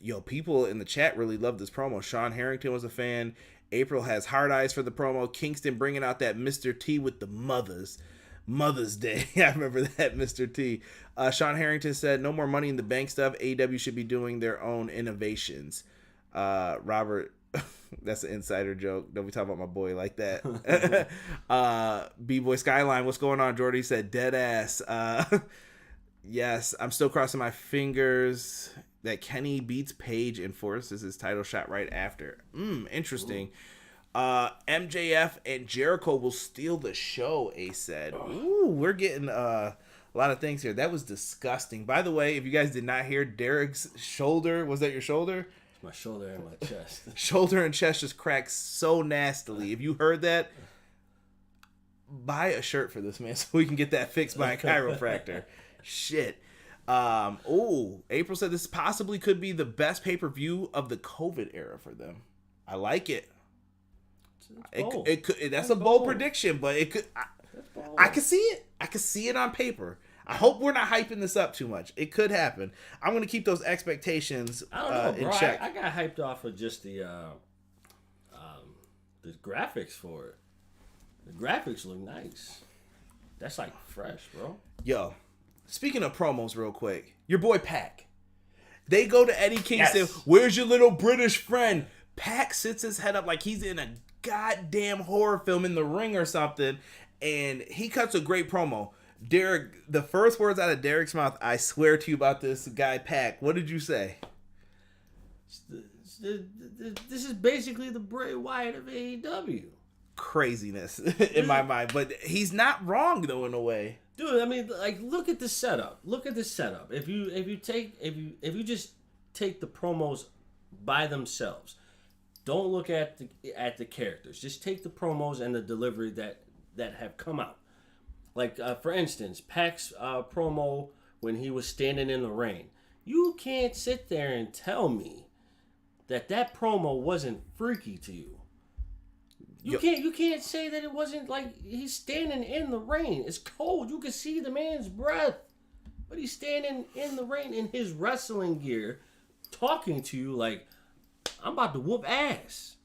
Yo, people in the chat really love this promo. Sean Harrington was a fan. April has hard eyes for the promo. Kingston bringing out that Mr. T with the Mother's Day. I remember that, Mr. T. Sean Harrington said, no more Money in the Bank stuff. AEW should be doing their own innovations. Robert, that's an insider joke. Don't be talking about my boy like that. B-Boy Skyline, what's going on, Jordy? Said, dead ass. Yes, I'm still crossing my fingers that Kenny beats Page and forces his title shot right after. Interesting. MJF and Jericho will steal the show, Ace said. Ooh, we're getting a lot of things here. That was disgusting. By the way, if you guys did not hear, Derek's shoulder, was that your shoulder? It's my shoulder and my chest. Shoulder and chest just cracked so nastily. If you heard that, buy a shirt for this, man, so we can get that fixed by a chiropractor. Shit. April said this possibly could be the best pay-per-view of the COVID era for them. I like it. It could. That's a bold prediction, but it could. I could see it. I could see it on paper. I hope we're not hyping this up too much. It could happen. I'm going to keep those expectations in check. I got hyped off of just the graphics for it. The graphics look nice. That's like fresh, bro. Yo, speaking of promos real quick, your boy Pac. They go to Eddie Kingston. Yes. Where's your little British friend? Pac sits his head up like he's in a goddamn horror film in the ring or something, and he cuts a great promo. Derek, the first words out of Derek's mouth, I swear to you about this guy Pac. What did you say? This is basically the Bray Wyatt of AEW. craziness in my mind. But he's not wrong though in a way. Dude, I mean, like, look at the setup. If you just take the promos by themselves, don't look at the characters. Just take the promos and the delivery that have come out. Like, for instance, Pac's promo when he was standing in the rain. You can't sit there and tell me that promo wasn't freaky to you. You can't say that it wasn't. Like, he's standing in the rain. It's cold. You can see the man's breath. But he's standing in the rain in his wrestling gear talking to you like, I'm about to whoop ass.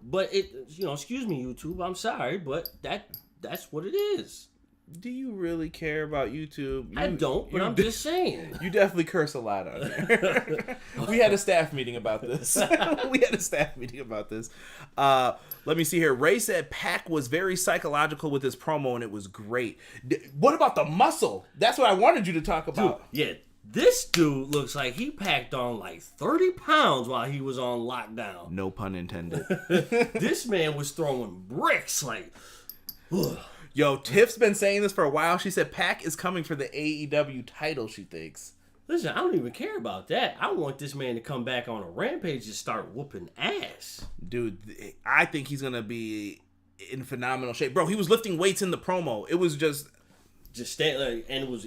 But excuse me, YouTube, I'm sorry, but that's what it is. Do you really care about YouTube? I don't, but I'm just saying. You definitely curse a lot on there. We had a staff meeting about this. Let me see here. Ray said Pac was very psychological with his promo, and it was great. What about the muscle? That's what I wanted you to talk about. Dude, yeah, this dude looks like he packed on like 30 pounds while he was on lockdown. No pun intended. This man was throwing bricks like... Ugh. Yo, Tiff's been saying this for a while. She said Pac is coming for the AEW title, she thinks. Listen, I don't even care about that. I want this man to come back on a rampage and start whooping ass. Dude, I think he's going to be in phenomenal shape. Bro, he was lifting weights in the promo. It was just stand like, and it was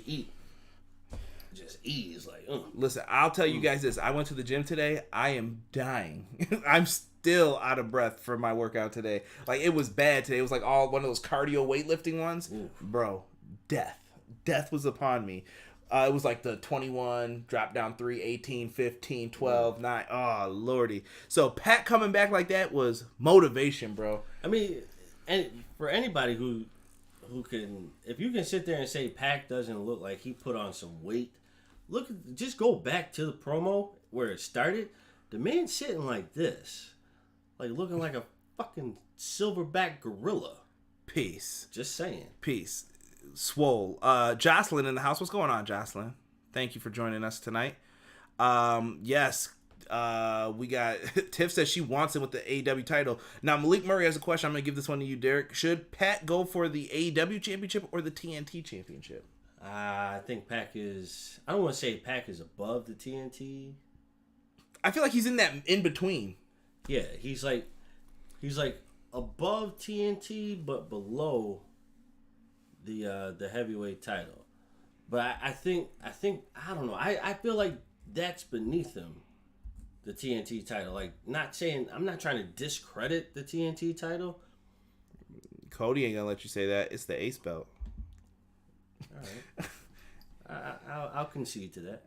just ease. Like, Listen, I'll tell you guys this. I went to the gym today. I am dying. I'm still out of breath for my workout today. Like, it was bad today. It was like all one of those cardio weightlifting ones. Oof. Bro, death was upon me. It was like the 21, drop down 3, 18, 15, 12, 9. Oh, lordy. So Pat coming back like that was motivation, bro. I mean, and for anybody who can, if you can sit there and say Pac doesn't look like he put on some weight, just go back to the promo where it started. The man's sitting like this. Like, looking like a fucking silverback gorilla. Peace. Just saying. Peace. Swole. Jocelyn in the house. What's going on, Jocelyn? Thank you for joining us tonight. Yes. We got... Tiff says she wants it with the AEW title. Now, Malik Murray has a question. I'm going to give this one to you, Derek. Should Pat go for the AEW championship or the TNT championship? I think Pac is... I don't want to say Pac is above the TNT. I feel like he's in that in-between. Yeah, he's like above TNT, but below the heavyweight title. But I think I don't know. I feel like that's beneath him, the TNT title. Like, I'm not trying to discredit the TNT title. Cody ain't gonna let you say that. It's the ace belt. All right, I'll concede to that.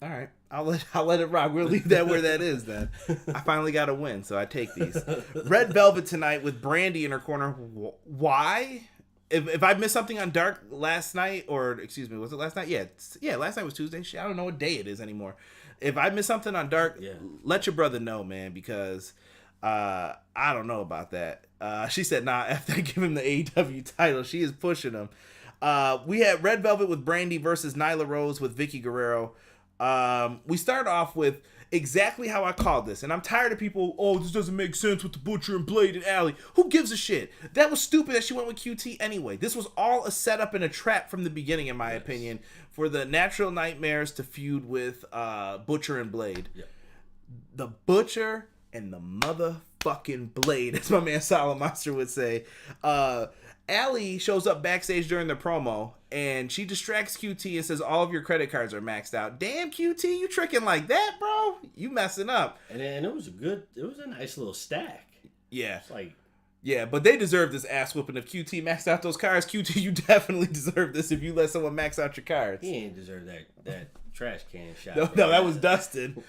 All right, I'll let it rock. We'll leave that where that is then. I finally got a win, so I take these. Red Velvet tonight with Brandy in her corner. Why? If I missed something on Dark last night, or excuse me, was it last night? Yeah, last night was Tuesday. Shit, I don't know what day it is anymore. If I missed something on Dark, let your brother know, man, because I don't know about that. She said, nah, after I give him the AEW title, she is pushing him. We had Red Velvet with Brandy versus Nyla Rose with Vicky Guerrero. We start off with exactly how I called this, and I'm tired of people, this doesn't make sense with the Butcher and Blade and Allie. Who gives a shit? That was stupid that she went with QT anyway. This was all a setup and a trap from the beginning, in my opinion, for the Natural Nightmares to feud with Butcher and Blade. Yep. The Butcher and the motherfucking Blade, as my man Solid Monster would say. Allie shows up backstage during the promo, and she distracts QT and says all of your credit cards are maxed out. Damn, QT, you tricking like that, bro? You messing up. And it was a nice little stack. Yeah. It's like... Yeah, but they deserve this ass whooping. If QT maxed out those cards, QT, you definitely deserve this if you let someone max out your cards. He ain't deserve that trash can shot. No, that was Dustin.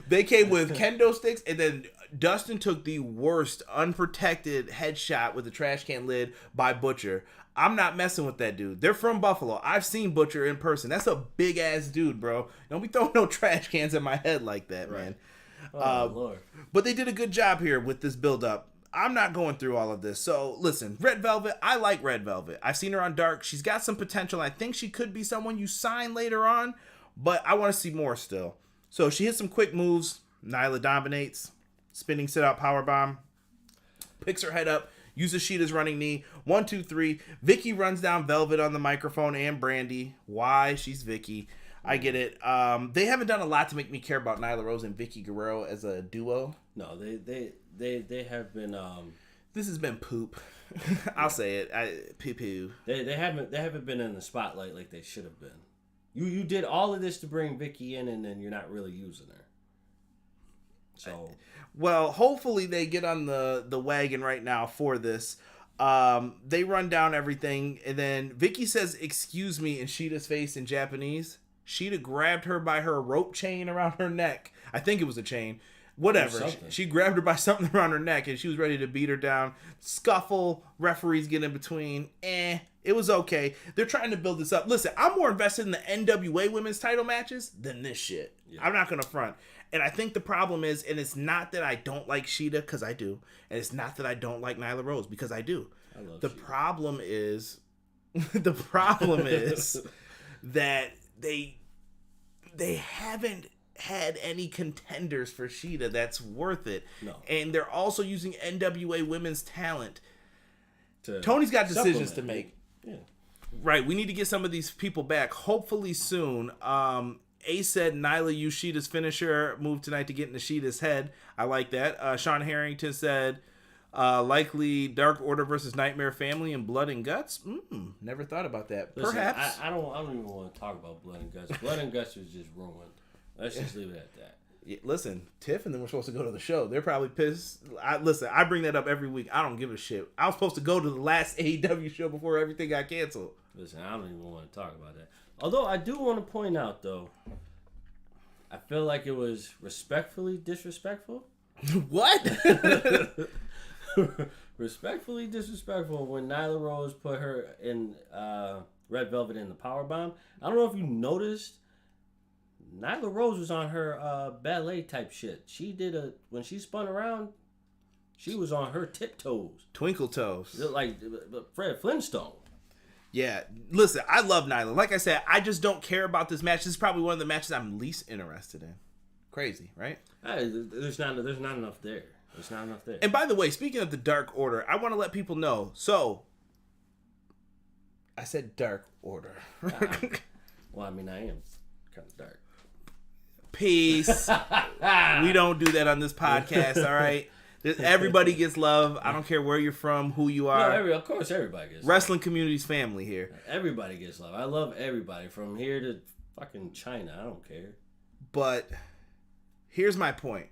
They came with kendo sticks, and then Dustin took the worst unprotected headshot with the trash can lid by Butcher. I'm not messing with that dude. They're from Buffalo. I've seen Butcher in person. That's a big ass dude, bro. Don't be throwing no trash cans in my head like that, right, man. Oh, Lord. But they did a good job here with this build up. I'm not going through all of this. So, listen, Red Velvet, I like Red Velvet. I've seen her on Dark. She's got some potential. I think she could be someone you sign later on, but I want to see more still. So, she hits some quick moves. Nyla dominates. Spinning sit-out powerbomb. Picks her head up. Uses Shida's running knee. 1, 2, 3. Vicky runs down Velvet on the microphone and Brandy. Why? She's Vicky. I get it. They haven't done a lot to make me care about Nyla Rose and Vicky Guerrero as a duo. No, they have been. This has been poop. I'll say it. Poo poo. They haven't been in the spotlight like they should have been. You did all of this to bring Vicky in, and then you're not really using her. So, well, hopefully they get on the wagon right now for this. They run down everything, and then Vicky says, "Excuse me," in Shida's face in Japanese. Shida grabbed her by her rope chain around her neck. I think it was a chain. Whatever. She grabbed her by something around her neck, and she was ready to beat her down. Scuffle. Referees get in between. It was okay. They're trying to build this up. Listen, I'm more invested in the NWA women's title matches than this shit. Yeah. I'm not going to front. And I think the problem is, and it's not that I don't like Shida, because I do. And it's not that I don't like Nyla Rose, because I do. The problem is that they haven't had any contenders for Shida that's worth it. No. And they're also using NWA women's talent. Tony's got decisions to make. Yeah. Right. We need to get some of these people back. Hopefully soon. Ace said Nyla used Shida's finisher move tonight to get into Shida's head. I like that. Sean Harrington said likely Dark Order versus Nightmare Family and Blood and Guts. Never thought about that. Listen, perhaps. I don't even want to talk about Blood and Guts. Blood and Guts was just ruined. Let's just leave it at that. Yeah, listen, Tiff and them were supposed to go to the show. They're probably pissed. I bring that up every week. I don't give a shit. I was supposed to go to the last AEW show before everything got canceled. Listen, I don't even want to talk about that. Although I do want to point out, though, I feel like it was respectfully disrespectful. What? Respectfully disrespectful when Nyla Rose put her in Red Velvet in the powerbomb. I don't know if you noticed. Nyla Rose was on her ballet type shit. When she spun around, she was on her tiptoes. Twinkle toes. Like Fred Flintstone. Yeah. Listen, I love Nyla. Like I said, I just don't care about this match. This is probably one of the matches I'm least interested in. Crazy, right? There's not enough there. There's not enough there. And by the way, speaking of the Dark Order, I want to let people know. So, I said Dark Order. Well, I mean, I am kind of dark. Peace. We don't do that on this podcast, all right? Everybody gets love. I don't care where you're from, who you are. No, of course, everybody gets love. Wrestling community's family here. Everybody gets love. I love everybody from here to fucking China. I don't care. But here's my point.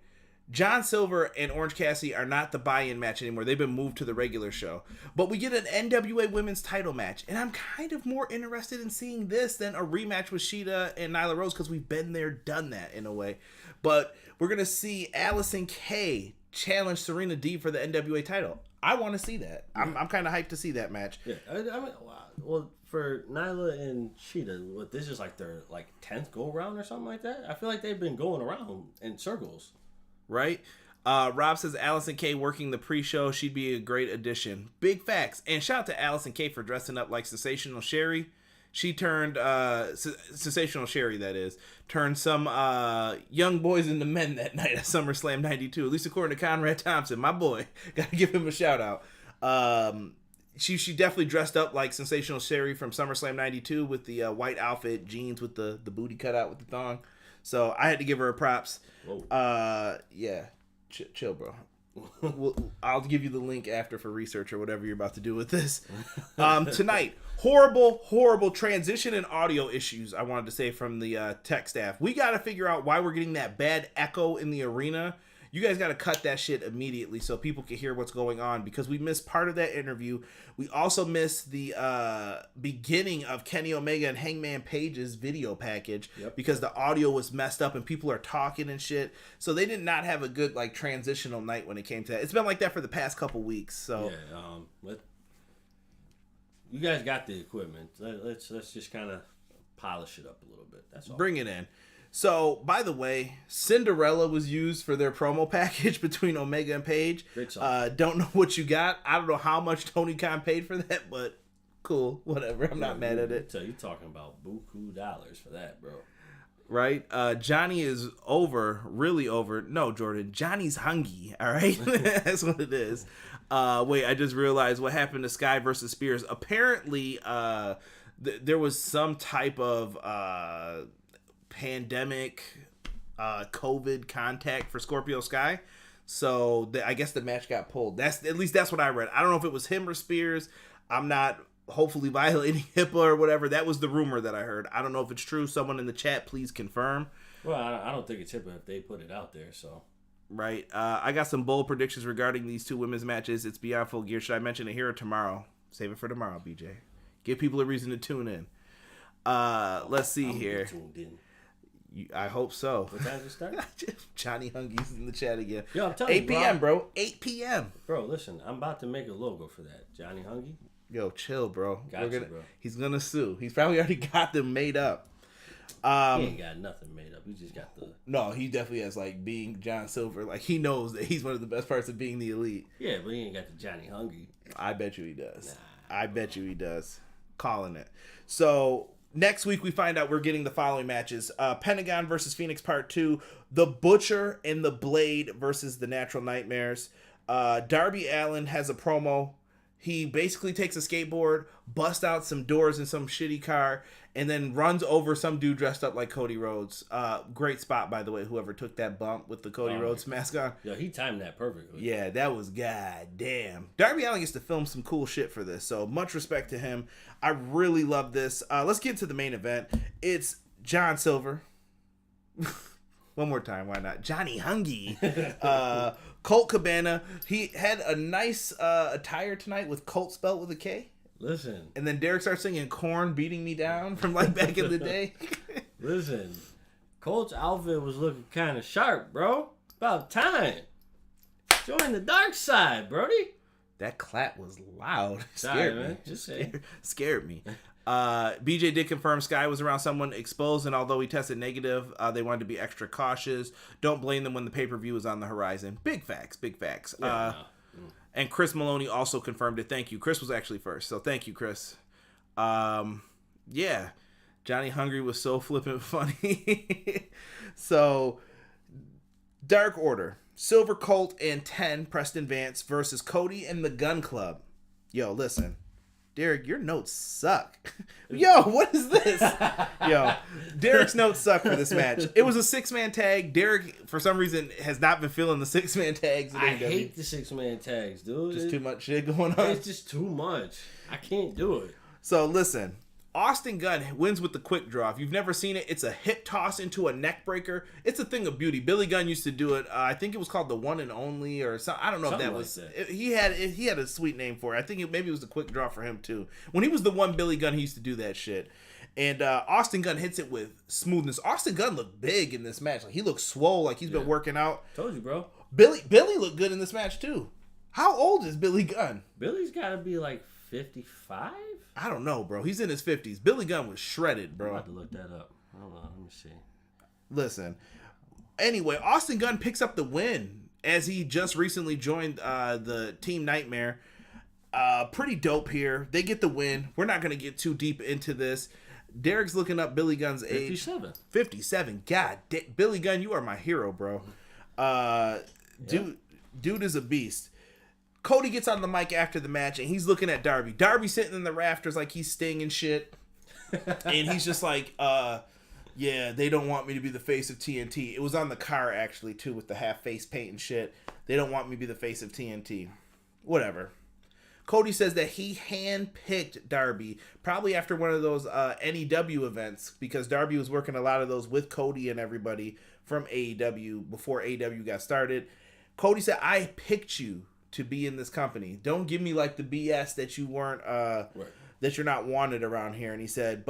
John Silver and Orange Cassidy are not the buy-in match anymore. They've been moved to the regular show. But we get an NWA women's title match. And I'm kind of more interested in seeing this than a rematch with Shida and Nyla Rose because we've been there, done that in a way. But we're going to see Allison Kay challenge Serena Deeb for the NWA title. I want to see that. I'm kind of hyped to see that match. Yeah, I mean, well, for Nyla and Shida, this is like their 10th go-around or something like that? I feel like they've been going around in circles. Right? Rob says Allison Kay working the pre-show. She'd be a great addition. Big facts. And shout out to Allison Kay for dressing up like Sensational Sherry. She turned, Sensational Sherry, that is, turned some young boys into men that night at SummerSlam 92. At least according to Conrad Thompson, my boy. Gotta give him a shout out. She definitely dressed up like Sensational Sherry from SummerSlam 92 with the white outfit, jeans with the booty cut out with the thong. So I had to give her a props. Whoa. Yeah, chill, bro. I'll give you the link after for research or whatever you're about to do with this. Tonight, horrible transition and audio issues, I wanted to say, from the tech staff. We got to figure out why we're getting that bad echo in the arena. You guys got to cut that shit immediately so people can hear what's going on, because we missed part of that interview. We also missed the beginning of Kenny Omega and Hangman Page's video package because the audio was messed up and people are talking and shit. So they did not have a good transitional night when it came to that. It's been like that for the past couple weeks. So yeah, you guys got the equipment. Let's just kind of polish it up a little bit. That's all. Bring it in. So, by the way, Cinderella was used for their promo package between Omega and Page. Great song. Don't know what you got. I don't know how much Tony Khan paid for that, but cool, whatever. I'm not mad at it. So you're talking about buku dollars for that, bro. right? Johnny is over, really over. No, Jordan, Johnny's hungry, all right? That's what it is. Wait, I just realized what happened to Sky versus Spears. Apparently, there was some type of pandemic, COVID contact for Scorpio Sky. So I guess the match got pulled. At least that's what I read. I don't know if it was him or Spears. I'm not hopefully violating HIPAA or whatever. That was the rumor that I heard. I don't know if it's true. Someone in the chat, please confirm. Well, I don't think it's HIPAA if they put it out there. So right. I got some bold predictions regarding these two women's matches. It's beyond Full Gear. Should I mention it here or tomorrow? Save it for tomorrow, BJ. Give people a reason to tune in. Let's see here. Tuned in. I hope so. What time does it start? Johnny Hungy's in the chat again. Yo, I'm telling 8 p.m., bro. 8 p.m. Bro, listen, I'm about to make a logo for that. Johnny Hungy. Yo, chill, bro. Bro. He's going to sue. He's probably already got them made up. He ain't got nothing made up. He just got the... No, he definitely has, like, being John Silver. Like, he knows that he's one of the best parts of being the elite. Yeah, but he ain't got the Johnny Hungy. I bet you he does. Nah. I bet you he does. Calling it. So... Next week, we find out we're getting the following matches. Pentagon versus Phoenix Part 2. The Butcher and the Blade versus the Natural Nightmares. Darby Allin has a promo. He basically takes a skateboard, busts out some doors in some shitty car, and then runs over some dude dressed up like Cody Rhodes. Great spot, by the way, whoever took that bump with the Cody Rhodes mask on. Yo, he timed that perfectly. Yeah, that was goddamn. Darby Allin gets to film some cool shit for this, so much respect to him. I really love this. Let's get to the main event. It's John Silver. One more time, why not? Johnny Hungy. Colt Cabana. He had a nice attire tonight with Colt spelled with a K. Listen. And then Derek starts singing Korn Beating Me Down from like back in the day. Listen. Colt's outfit was looking kind of sharp, bro. About time. Join the dark side, Brody. That clap was loud. Sorry, man. Just scared me. BJ did confirm Sky was around someone exposed, and although he tested negative, they wanted to be extra cautious. Don't blame them when the pay-per-view is on the horizon. Big facts. Yeah, and Chris Maloney also confirmed it. Thank you. Chris was actually first, so thank you, Chris. Yeah. Johnny Hungry was so flippin' funny. So, Dark Order. Silver Colt and 10, Preston Vance versus Cody and the Gun Club. Yo, listen. Derek, your notes suck. Yo, what is this? Yo, Derek's notes suck for this match. It was a 6-man tag. Derek, for some reason, has not been feeling the 6-man tags. I hate the 6-man tags, dude. Just too much shit going on. It's just too much. I can't do it. So, listen. Austin Gunn wins with the quick draw. If you've never seen it, it's a hip toss into a neck breaker. It's a thing of beauty. Billy Gunn used to do it. I think it was called the One and Only or something. I don't know something if that was. That. He had a sweet name for it. I think maybe it was the quick draw for him too. When he was the one Billy Gunn, he used to do that shit. And Austin Gunn hits it with smoothness. Austin Gunn looked big in this match. Like he looked swole. Like he's been working out. Told you, bro. Billy looked good in this match too. How old is Billy Gunn? Billy's got to be like 55. I don't know, bro. He's in his 50s. Billy Gunn was shredded, bro. I'm about to look that up. Hold on, let me see. Listen. Anyway, Austin Gunn picks up the win as he just recently joined the Team Nightmare. Pretty dope here. They get the win. We're not going to get too deep into this. Derek's looking up Billy Gunn's age. 57. God, Billy Gunn, you are my hero, bro. Dude is a beast. Cody gets on the mic after the match, and he's looking at Darby. Darby's sitting in the rafters like he's Sting and shit. And he's just like, yeah, they don't want me to be the face of TNT. It was on the car, actually, too, with the half-face paint and shit. They don't want me to be the face of TNT. Whatever. Cody says that he handpicked Darby, probably after one of those NEW events, because Darby was working a lot of those with Cody and everybody from AEW before AEW got started. Cody said, I picked you to be in this company. Don't give me like the BS that you weren't that you're not wanted around here. And he said,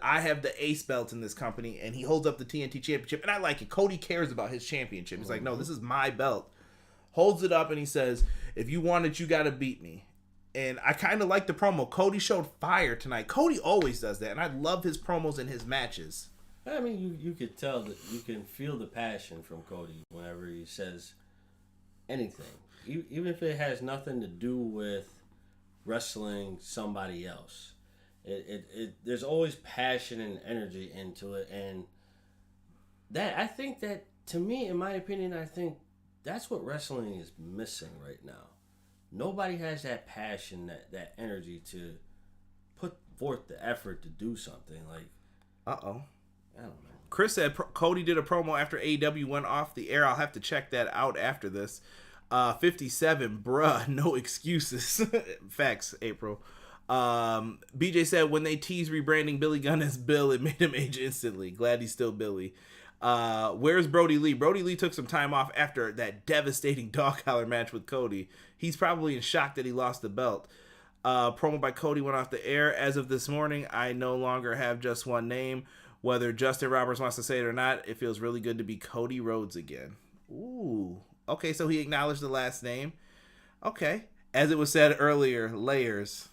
I have the ace belt in this company, and he holds up the TNT championship, and I like it. Cody cares about his championship. He's like, no, this is my belt. Holds it up, and he says, if you want it, you got to beat me. And I kind of like the promo. Cody showed fire tonight. Cody always does that, and I love his promos and his matches. I mean, you could tell that you can feel the passion from Cody whenever he says anything. Even if it has nothing to do with wrestling somebody else. There's always passion and energy into it, and I think that, to me, in my opinion, I think that's what wrestling is missing right now. Nobody has that passion, that energy to put forth the effort to do something. Like, I don't know. Chris said Cody did a promo after AEW went off the air. I'll have to check that out after this. 57, bruh, no excuses. Facts, April. BJ said when they teased rebranding Billy Gunn as Bill, it made him age instantly. Glad he's still Billy. Where's Brody Lee? Brody Lee took some time off after that devastating dog collar match with Cody. He's probably in shock that he lost the belt. Promo by Cody went off the air. As of this morning, I no longer have just one name. Whether Justin Roberts wants to say it or not, it feels really good to be Cody Rhodes again. Ooh. Okay, so he acknowledged the last name. Okay. As it was said earlier, layers.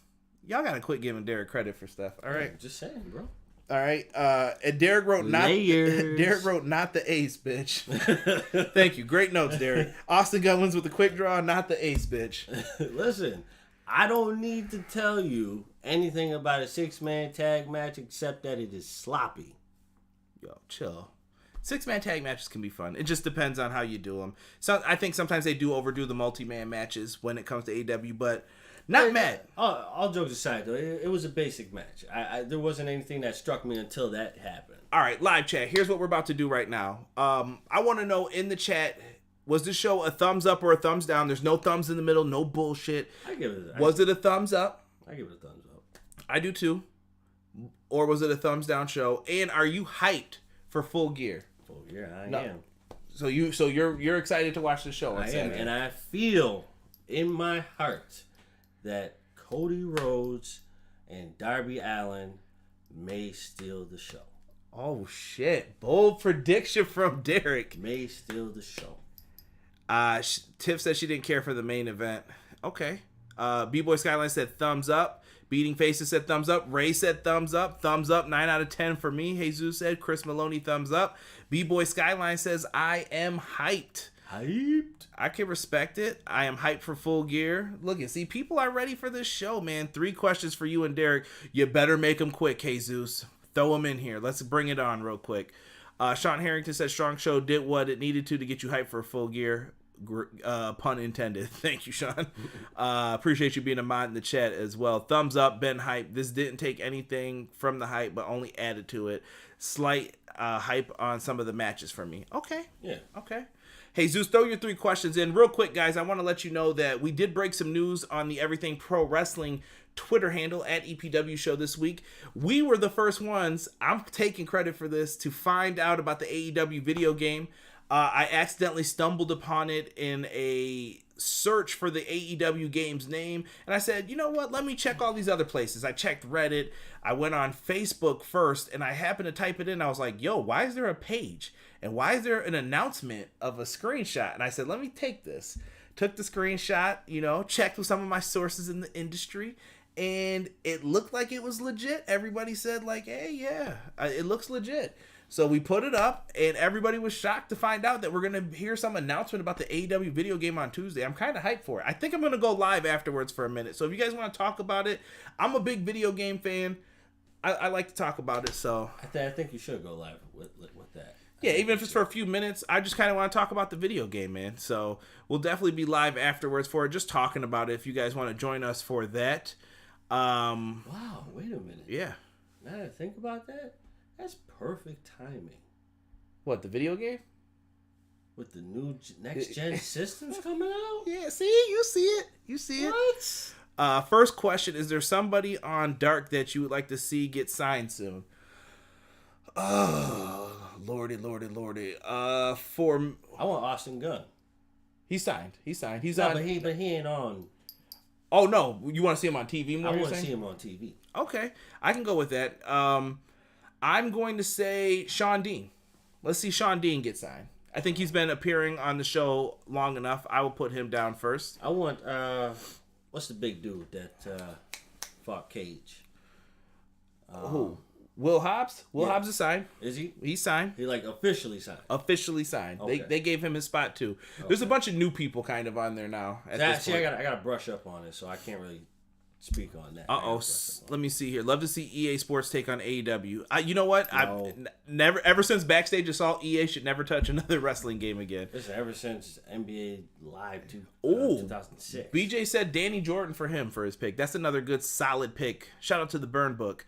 Y'all gotta quit giving Derek credit for stuff. All right. Just saying, bro. All right. And Derek wrote not the ace, bitch. Thank you. Great notes, Derek. Austin Gunn with a quick draw, not the ace, bitch. Listen, I don't need to tell you anything about a 6-man tag match except that it is sloppy. Yo, chill. 6-man tag matches can be fun. It just depends on how you do them. So I think sometimes they do overdo the multi-man matches when it comes to AEW, but not mad. All jokes aside, though, it was a basic match. There wasn't anything that struck me until that happened. All right, live chat. Here's what we're about to do right now. I want to know in the chat, was this show a thumbs up or a thumbs down? There's no thumbs in the middle, no bullshit. Was it a thumbs up? I give it a thumbs up. I do too. Or was it a thumbs down show? And are you hyped for Full Gear? Full Gear, I am. So you're excited to watch the show? I am, and I feel in my heart that Cody Rhodes and Darby Allin may steal the show. Oh shit! Bold prediction from Derek. May steal the show. Tiff said she didn't care for the main event. Okay. B-Boy Skyline said thumbs up. Beating Faces said thumbs up. Ray said thumbs up. Thumbs up. 9 out of 10 for me. Jesus said. Chris Maloney thumbs up. B-Boy Skyline says I am hyped. I can respect it. I am hyped for Full Gear. Look and see, people are ready for this show, man. 3 questions for you and Derek. You better make them quick, Jesus. Throw them in here. Let's bring it on real quick. Sean Harrington said Strong Show did what it needed to get you hyped for Full Gear. Pun intended. Thank you, Sean. Appreciate you being a mod in the chat as well. Thumbs up, been hype. This didn't take anything from the hype, but only added to it. Slight hype on some of the matches for me. Okay. Yeah. Okay. Hey, Zeus, throw your 3 questions in. Real quick, guys, I want to let you know that we did break some news on the Everything Pro Wrestling Twitter handle at EPW Show this week. We were the first ones, I'm taking credit for this, to find out about the AEW video game. I accidentally stumbled upon it in a search for the AEW game's name, and I said, you know what, let me check all these other places. I checked Reddit, I went on Facebook first, and I happened to type it in. I was like, yo, why is there a page? And why is there an announcement of a screenshot? And I said, let me take this. Took the screenshot, checked with some of my sources in the industry, and it looked like it was legit. Everybody said like, hey, yeah, it looks legit. So we put it up, and everybody was shocked to find out that we're going to hear some announcement about the AEW video game on Tuesday. I'm kind of hyped for it. I think I'm going to go live afterwards for a minute. So if you guys want to talk about it, I'm a big video game fan. I like to talk about it, so... I think you should go live with that. Yeah, even if it's for a few minutes, I just kind of want to talk about the video game, man. So we'll definitely be live afterwards for it, just talking about it if you guys want to join us for that. Wow, wait a minute. Yeah. Now that I think about that, that's perfect timing. What, the video game? With the new next-gen systems coming out? Yeah, see? You see it. You see it. What? First question, is there somebody on Dark that you would like to see get signed soon? Oh, lordy. I want Austin Gunn. He's signed. He's on. But he ain't on. Oh, no. You want to see him on TV more? I want to see him on TV. Okay. I can go with that. I'm going to say Shawn Dean. Let's see Shawn Dean get signed. I think he's been appearing on the show long enough. I will put him down first. I want, what's the big dude that fought Cage? Who? Will Hobbs? Hobbs is signed. Is he? He's signed. He officially signed. Officially signed. Okay. They gave him his spot too. Okay. There's a bunch of new people kind of on there now. I got to brush up on it, so I can't really speak on that. Let me see here. Love to see EA Sports take on AEW. You know what? No. I've never, ever since Backstage Assault, EA should never touch another wrestling game again. This is ever since NBA Live 2006. BJ said Danny Jordan for him for his pick. That's another good solid pick. Shout out to the Burn Book.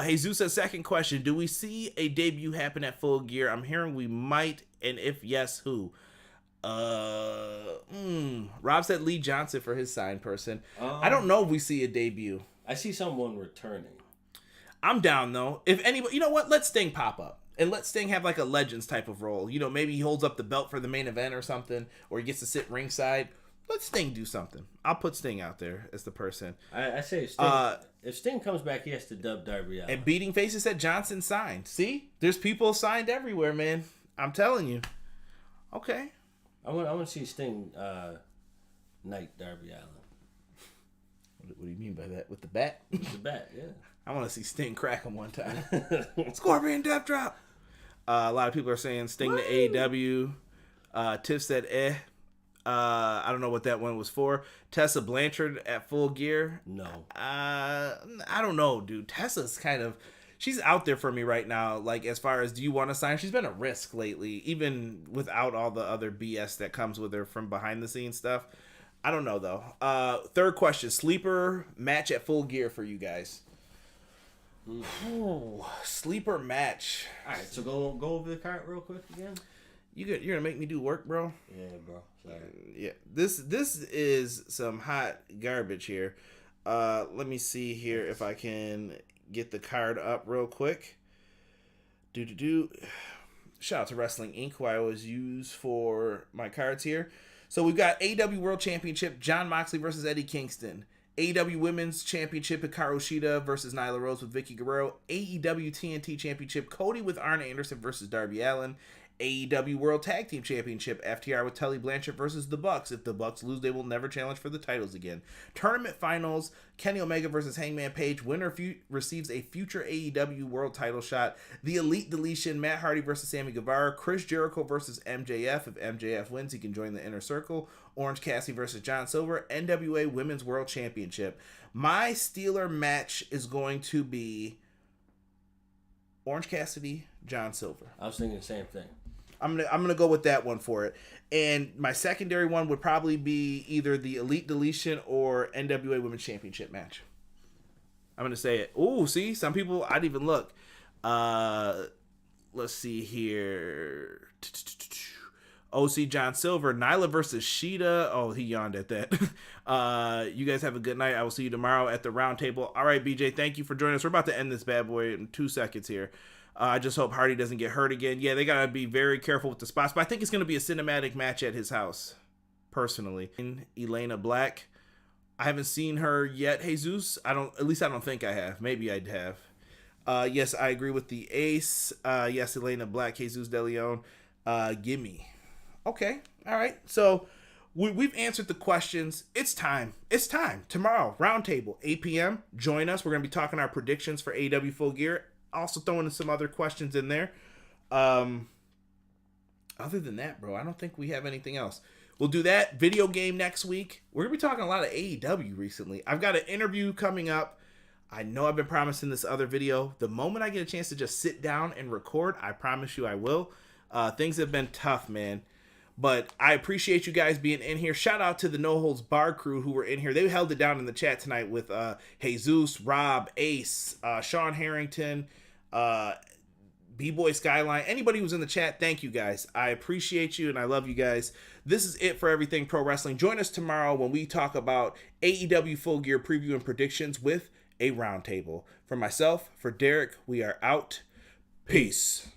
Jesus says, second question. Do we see a debut happen at Full Gear? I'm hearing we might, and if yes, who? Rob said Lee Johnson for his sign person. I don't know if we see a debut. I see someone returning. I'm down though. If anybody, you know what? Let Sting pop up and let Sting have like a Legends type of role. You know, maybe he holds up the belt for the main event or something, or he gets to sit ringside. Let Sting do something. I'll put Sting out there as the person. I say Sting. If Sting comes back, he has to dub Darby Allin. And Beating Faces said Johnson signed. See, there's people signed everywhere, man. I'm telling you. Okay. I want to see Sting knight Darby Allin. What do you mean by that? With the bat? With the bat, yeah. I want to see Sting crack him one time. Scorpion Death Drop. A lot of people are saying Sting to AEW. Tiff said I don't know what that one was for. Tessa Blanchard at Full Gear. No. I don't know, dude. Tessa's kind of... She's out there for me right now, like, as far as do you want to sign? She's been a risk lately, even without all the other BS that comes with her from behind-the-scenes stuff. I don't know, though. Third question. Sleeper match at Full Gear for you guys. Ooh, sleeper match. All right, so go over the card real quick again. You're going to make me do work, bro? Yeah, bro. Sorry. Yeah, this is some hot garbage here. Let me see here if I can... get the card up real quick. Shout out to Wrestling Inc., who I always use for my cards here. So we've got AEW World Championship, Jon Moxley versus Eddie Kingston. AEW Women's Championship, Hikaru Shida versus Nyla Rose with Vicky Guerrero. AEW TNT Championship, Cody with Arn Anderson versus Darby Allin. AEW World Tag Team Championship, FTR with Tully Blanchard versus the Bucks. If the Bucks lose, they will never challenge for the titles again. Tournament Finals, Kenny Omega versus Hangman Page. Winner receives a future AEW World title shot. The Elite Deletion, Matt Hardy versus Sammy Guevara. Chris Jericho versus MJF. If MJF wins, he can join the Inner Circle. Orange Cassidy versus John Silver. NWA Women's World Championship. My Steeler match is going to be Orange Cassidy, John Silver. I was thinking the same thing. I'm gonna go with that one for it. And my secondary one would probably be either the Elite Deletion or NWA Women's Championship match. I'm gonna say it. Ooh, see, some people I'd even look. Let's see here. OC John Silver, Nyla versus Shida. Oh, he yawned at that. You guys have a good night. I will see you tomorrow at the round table. All right, BJ, thank you for joining us. We're about to end this bad boy in 2 seconds here. I just hope Hardy doesn't get hurt again. Yeah, they got to be very careful with the spots, but I think it's going to be a cinematic match at his house, personally. Elena Black. I haven't seen her yet, Jesus. I don't think I have. Maybe I'd have. Yes, I agree with the ace. Yes, Elena Black, Jesus De Leon. Gimme. Okay. All right. So we've answered the questions. It's time. Tomorrow, roundtable, 8 p.m. Join us. We're going to be talking our predictions for AEW Full Gear. Also throwing in some other questions in there. Other than that, bro, I don't think we have anything else. We'll do that. Video game next week. We're going to be talking a lot of AEW recently. I've got an interview coming up. I know I've been promising this other video. The moment I get a chance to just sit down and record, I promise you I will. Things have been tough, man. But I appreciate you guys being in here. Shout out to the No Holds Bar crew who were in here. They held it down in the chat tonight with Jesus, Rob, Ace, Sean Harrington, B-Boy Skyline. Anybody who's in the chat, thank you guys. I appreciate you and I love you guys. This is it for Everything Pro Wrestling. Join us tomorrow when we talk about AEW Full Gear preview and predictions with a roundtable. For myself, for Derek, we are out. Peace.